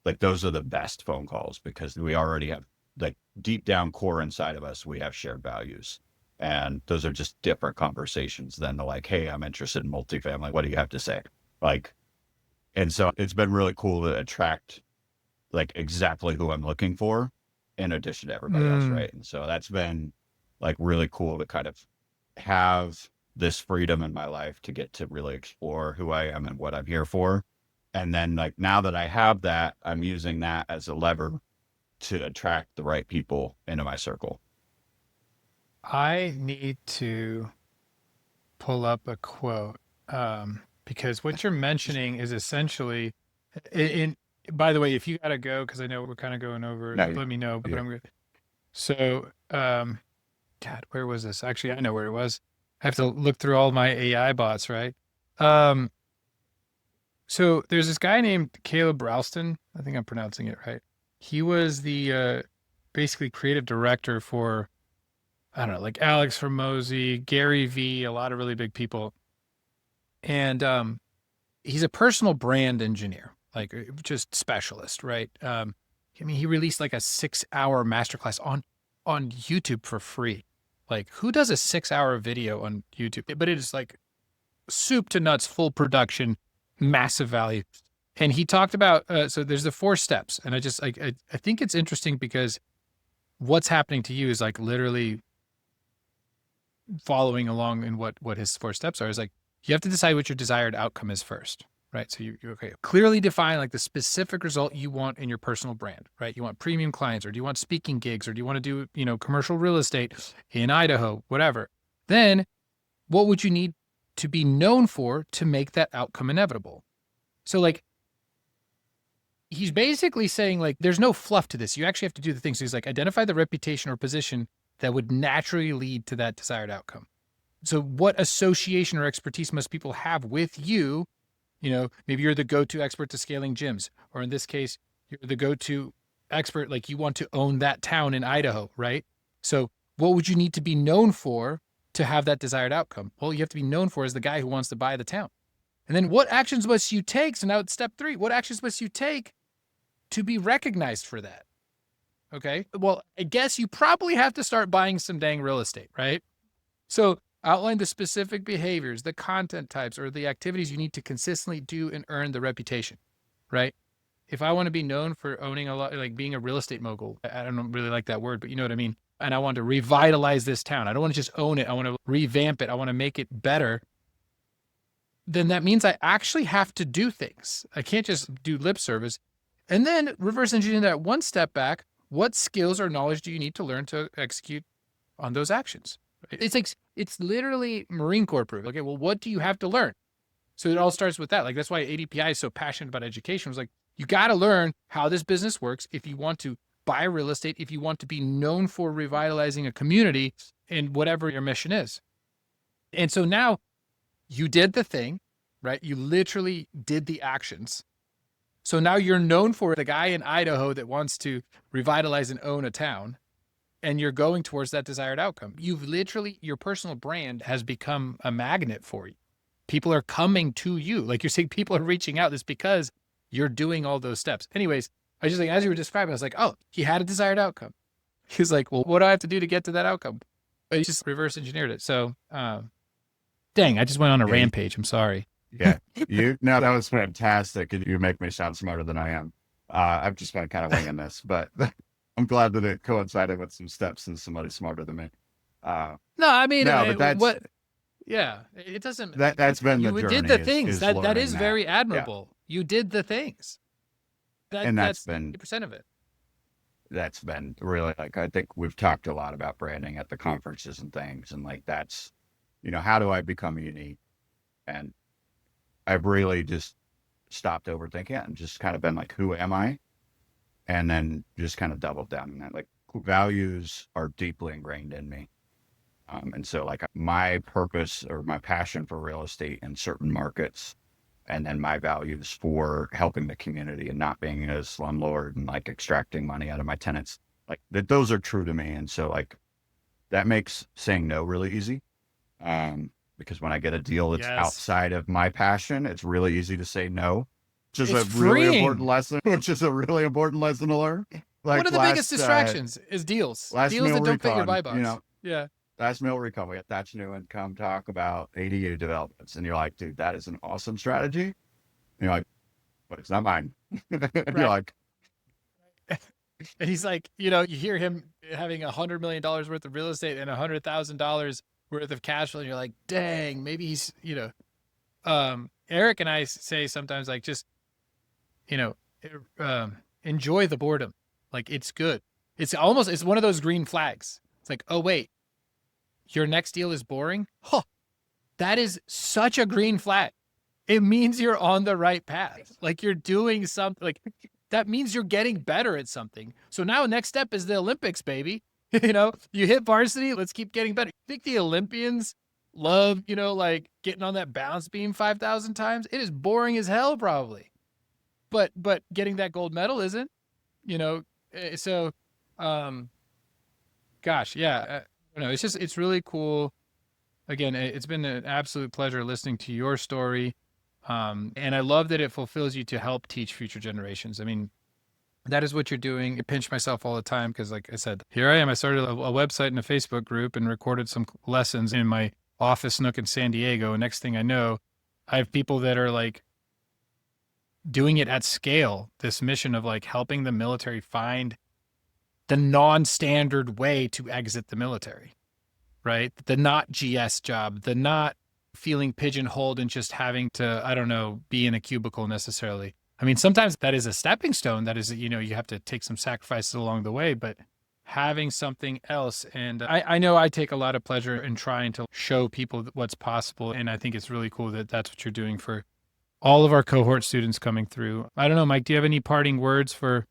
like those are the best phone calls because we already have like deep down core inside of us, we have shared values. And those are just different conversations than the like, hey, I'm interested in multifamily. What do you have to say? Like, and so it's been really cool to attract like exactly who I'm looking for in addition to everybody else. Mm. Right. And so that's been like really cool to kind of have this freedom in my life to get to really explore who I am and what I'm here for. And then like now that I have that, I'm using that as a lever to attract the right people into my circle. I need to pull up a quote because what you're mentioning is essentially in by the way, if you gotta go, because I know we're kind of going over, No, let me know, but yeah. I'm good. So God, where was this? Actually, I know where it was. I have to look through all my AI bots, right? Um, so there's this guy named Caleb Ralston. I think I'm pronouncing it right. He was the basically creative director for, I don't know, like Alex Hormozy, Gary V, a lot of really big people. And he's a personal brand engineer, like just specialist, right? I mean, he released like a 6-hour masterclass on YouTube for free. Like, who does a 6-hour video on YouTube? But it is like soup to nuts, full production, massive value. And he talked about so there's the 4 steps, and I just like I think it's interesting because what's happening to you is like literally following along in what his 4 steps are. Is like you have to decide what your desired outcome is first, right? So you okay, clearly define like the specific result you want in your personal brand, right? You want premium clients, or do you want speaking gigs, or do you want to do commercial real estate in Idaho, whatever. Then what would you need to be known for to make that outcome inevitable? So like he's basically saying like there's no fluff to this. You actually have to do the things. So he's like identify the reputation or position that would naturally lead to that desired outcome. So what association or expertise must people have with you? Maybe you're the go-to expert to scaling gyms, or in this case, you're the go-to expert, like you want to own that town in Idaho, right? So what would you need to be known for to have that desired outcome? Well, you have to be known for as the guy who wants to buy the town. And then what actions must you take? So now it's step 3. What actions must you take to be recognized for that? Okay. Well, I guess you probably have to start buying some dang real estate, right? So outline the specific behaviors, the content types, or the activities you need to consistently do and earn the reputation, right? If I want to be known for owning a lot, like being a real estate mogul, I don't really like that word, but you know what I mean? And I want to revitalize this town. I don't want to just own it. I want to revamp it. I want to make it better. Then that means I actually have to do things. I can't just do lip service. And then reverse engineering that one step back. What skills or knowledge do you need to learn to execute on those actions? It's like, it's literally Marine Corps proof. Okay, well, what do you have to learn? So it all starts with that. Like, that's why ADPI is so passionate about education. It was like, you got to learn how this business works if you want to buy real estate, if you want to be known for revitalizing a community in whatever your mission is. And so now you did the thing, right? You literally did the actions. So now you're known for the guy in Idaho that wants to revitalize and own a town, and you're going towards that desired outcome. You've literally, your personal brand has become a magnet for you. People are coming to you. Like you're saying, people are reaching out. This because you're doing all those steps. Anyways, I just like, as you were describing, I was like, oh, he had a desired outcome. He's like, well, what do I have to do to get to that outcome? But he just reverse engineered it. So, dang, I just went on a rampage. I'm sorry. Yeah. No, that was fantastic. And you make me sound smarter than I am. I've just been kind of winging this, but I'm glad that it coincided with some steps and somebody smarter than me. No, I mean, no, but that's what? Yeah, it doesn't. that's been the You journey. did the things is that learning is very Yeah. admirable. You did the things. And That's been 80% of it. that's been really like I think we've talked a lot about branding at the conferences and things, and like that's how do I become unique? And I've really just stopped overthinking it and just kind of been like, who am I? And then just kind of doubled down on that. Like values are deeply ingrained in me. And so like my purpose or my passion for real estate in certain markets, and then my values for helping the community and not being a slumlord and like extracting money out of my tenants, like that, those are true to me. And so like that makes saying no really easy. Because when I get a deal that's Yes. outside of my passion, it's really easy to say no, which is It's a really important freeing. lesson, which is a really important lesson to learn. One Like of the biggest distractions is deals. last Deals meal that don't fit your recon, buy box. Yeah. last meal recon, we got Thatch New Income talk about ADU developments. And you're like, dude, that is an awesome strategy. And you're like, but it's not mine. And you're Right. like, And he's like, you hear him having $100 million worth of real estate and $100,000 worth of cash flow. And you're like, dang, maybe he's, Eric and I say sometimes like, just, you know, enjoy the boredom. Like it's good. It's one of those green flags. It's like, oh, wait, your next deal is boring. Huh. That is such a green flag. It means you're on the right path. Like you're doing something, like that means you're getting better at something. So now next step is the Olympics, baby. You hit varsity, let's keep getting better. You think the Olympians love, like getting on that balance beam 5,000 times? It is boring as hell probably. But getting that gold medal isn't, so gosh, yeah, it's really cool. Again, it's been an absolute pleasure listening to your story. And I love that it fulfills you to help teach future generations. I mean, that is what you're doing. I pinch myself all the time because, like I said, here I am. I started a website and a Facebook group and recorded some lessons in my office nook in San Diego. And next thing I know, I have people that are like doing it at scale, this mission of like helping the military find the non-standard way to exit the military, right? The not GS job, the not feeling pigeonholed and just having to, I don't know, be in a cubicle necessarily. I mean, sometimes that is a stepping stone. That is, you have to take some sacrifices along the way, but having something else. And I know I take a lot of pleasure in trying to show people what's possible. And I think it's really cool that that's what you're doing for all of our cohort students coming through. I don't know, Mike, do you have any parting words for,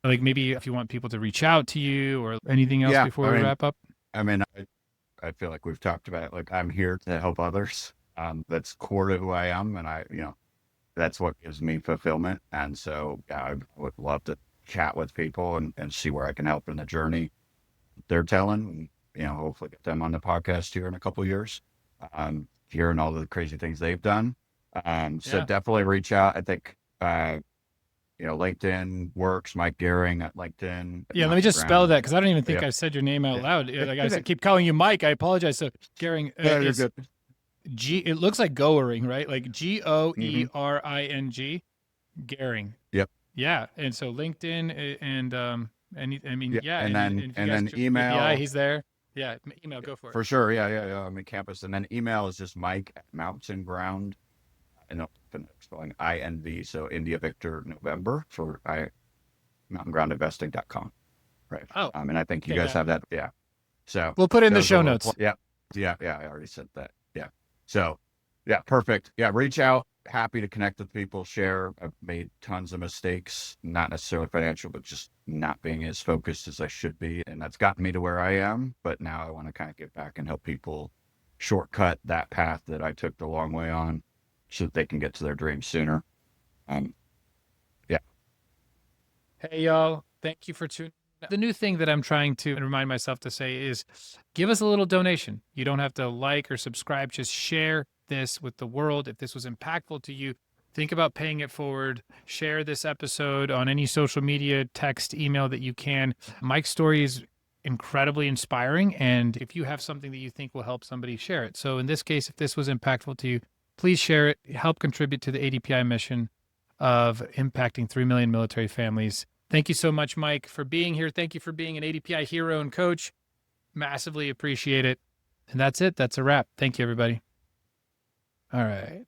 like, maybe if you want people to reach out to you or anything else yeah, before we wrap up? I feel like we've talked about it. Like I'm here to help others. That's core to who I am. And that's what gives me fulfillment. And so I would love to chat with people and see where I can help in the journey they're telling, hopefully get them on the podcast here in a couple of years, hearing all the crazy things they've done. So Yeah. definitely reach out. I think, LinkedIn works. Mike Goering at LinkedIn. Yeah, let me just spell that because I don't even think Yep. I said your name out Yeah. loud. Like I keep calling you Mike. I apologize. So Goering, Yeah, you're good. It looks like Goering, right? Like Goering, Goering. Yep. Yeah, and so LinkedIn and I mean, yeah, And and then if you guys email. API, he's there. Yeah, email, go for it. For sure. Yeah. I'm in campus. And then email is just Mike at Mountain Ground. And I'm spelling INV. So India Victor November for mountaingroundinvesting.com. Right. Oh, And I think you okay, guys have that. Yeah. So we'll put it in the those show are notes. Yeah. I already said that. Yeah. So yeah, perfect. Yeah. Reach out. Happy to connect with people, share. I've made tons of mistakes, not necessarily financial, but just not being as focused as I should be. And that's gotten me to where I am. But now I want to kind of get back and help people shortcut that path that I took the long way on so that they can get to their dreams sooner. Yeah. Hey, y'all. Thank you for tuning in. The new thing that I'm trying to remind myself to say is give us a little donation. You don't have to like or subscribe. Just share this with the world. If this was impactful to you, think about paying it forward. Share this episode on any social media, text, email that you can. Mike's story is incredibly inspiring. And if you have something that you think will help somebody, share it. So in this case, if this was impactful to you, please share it. Help contribute to the ADPI mission of impacting 3 million military families. Thank you so much, Mike, for being here. Thank you for being an ADPI hero and coach. Massively appreciate it. And that's it. That's a wrap. Thank you, everybody. All right.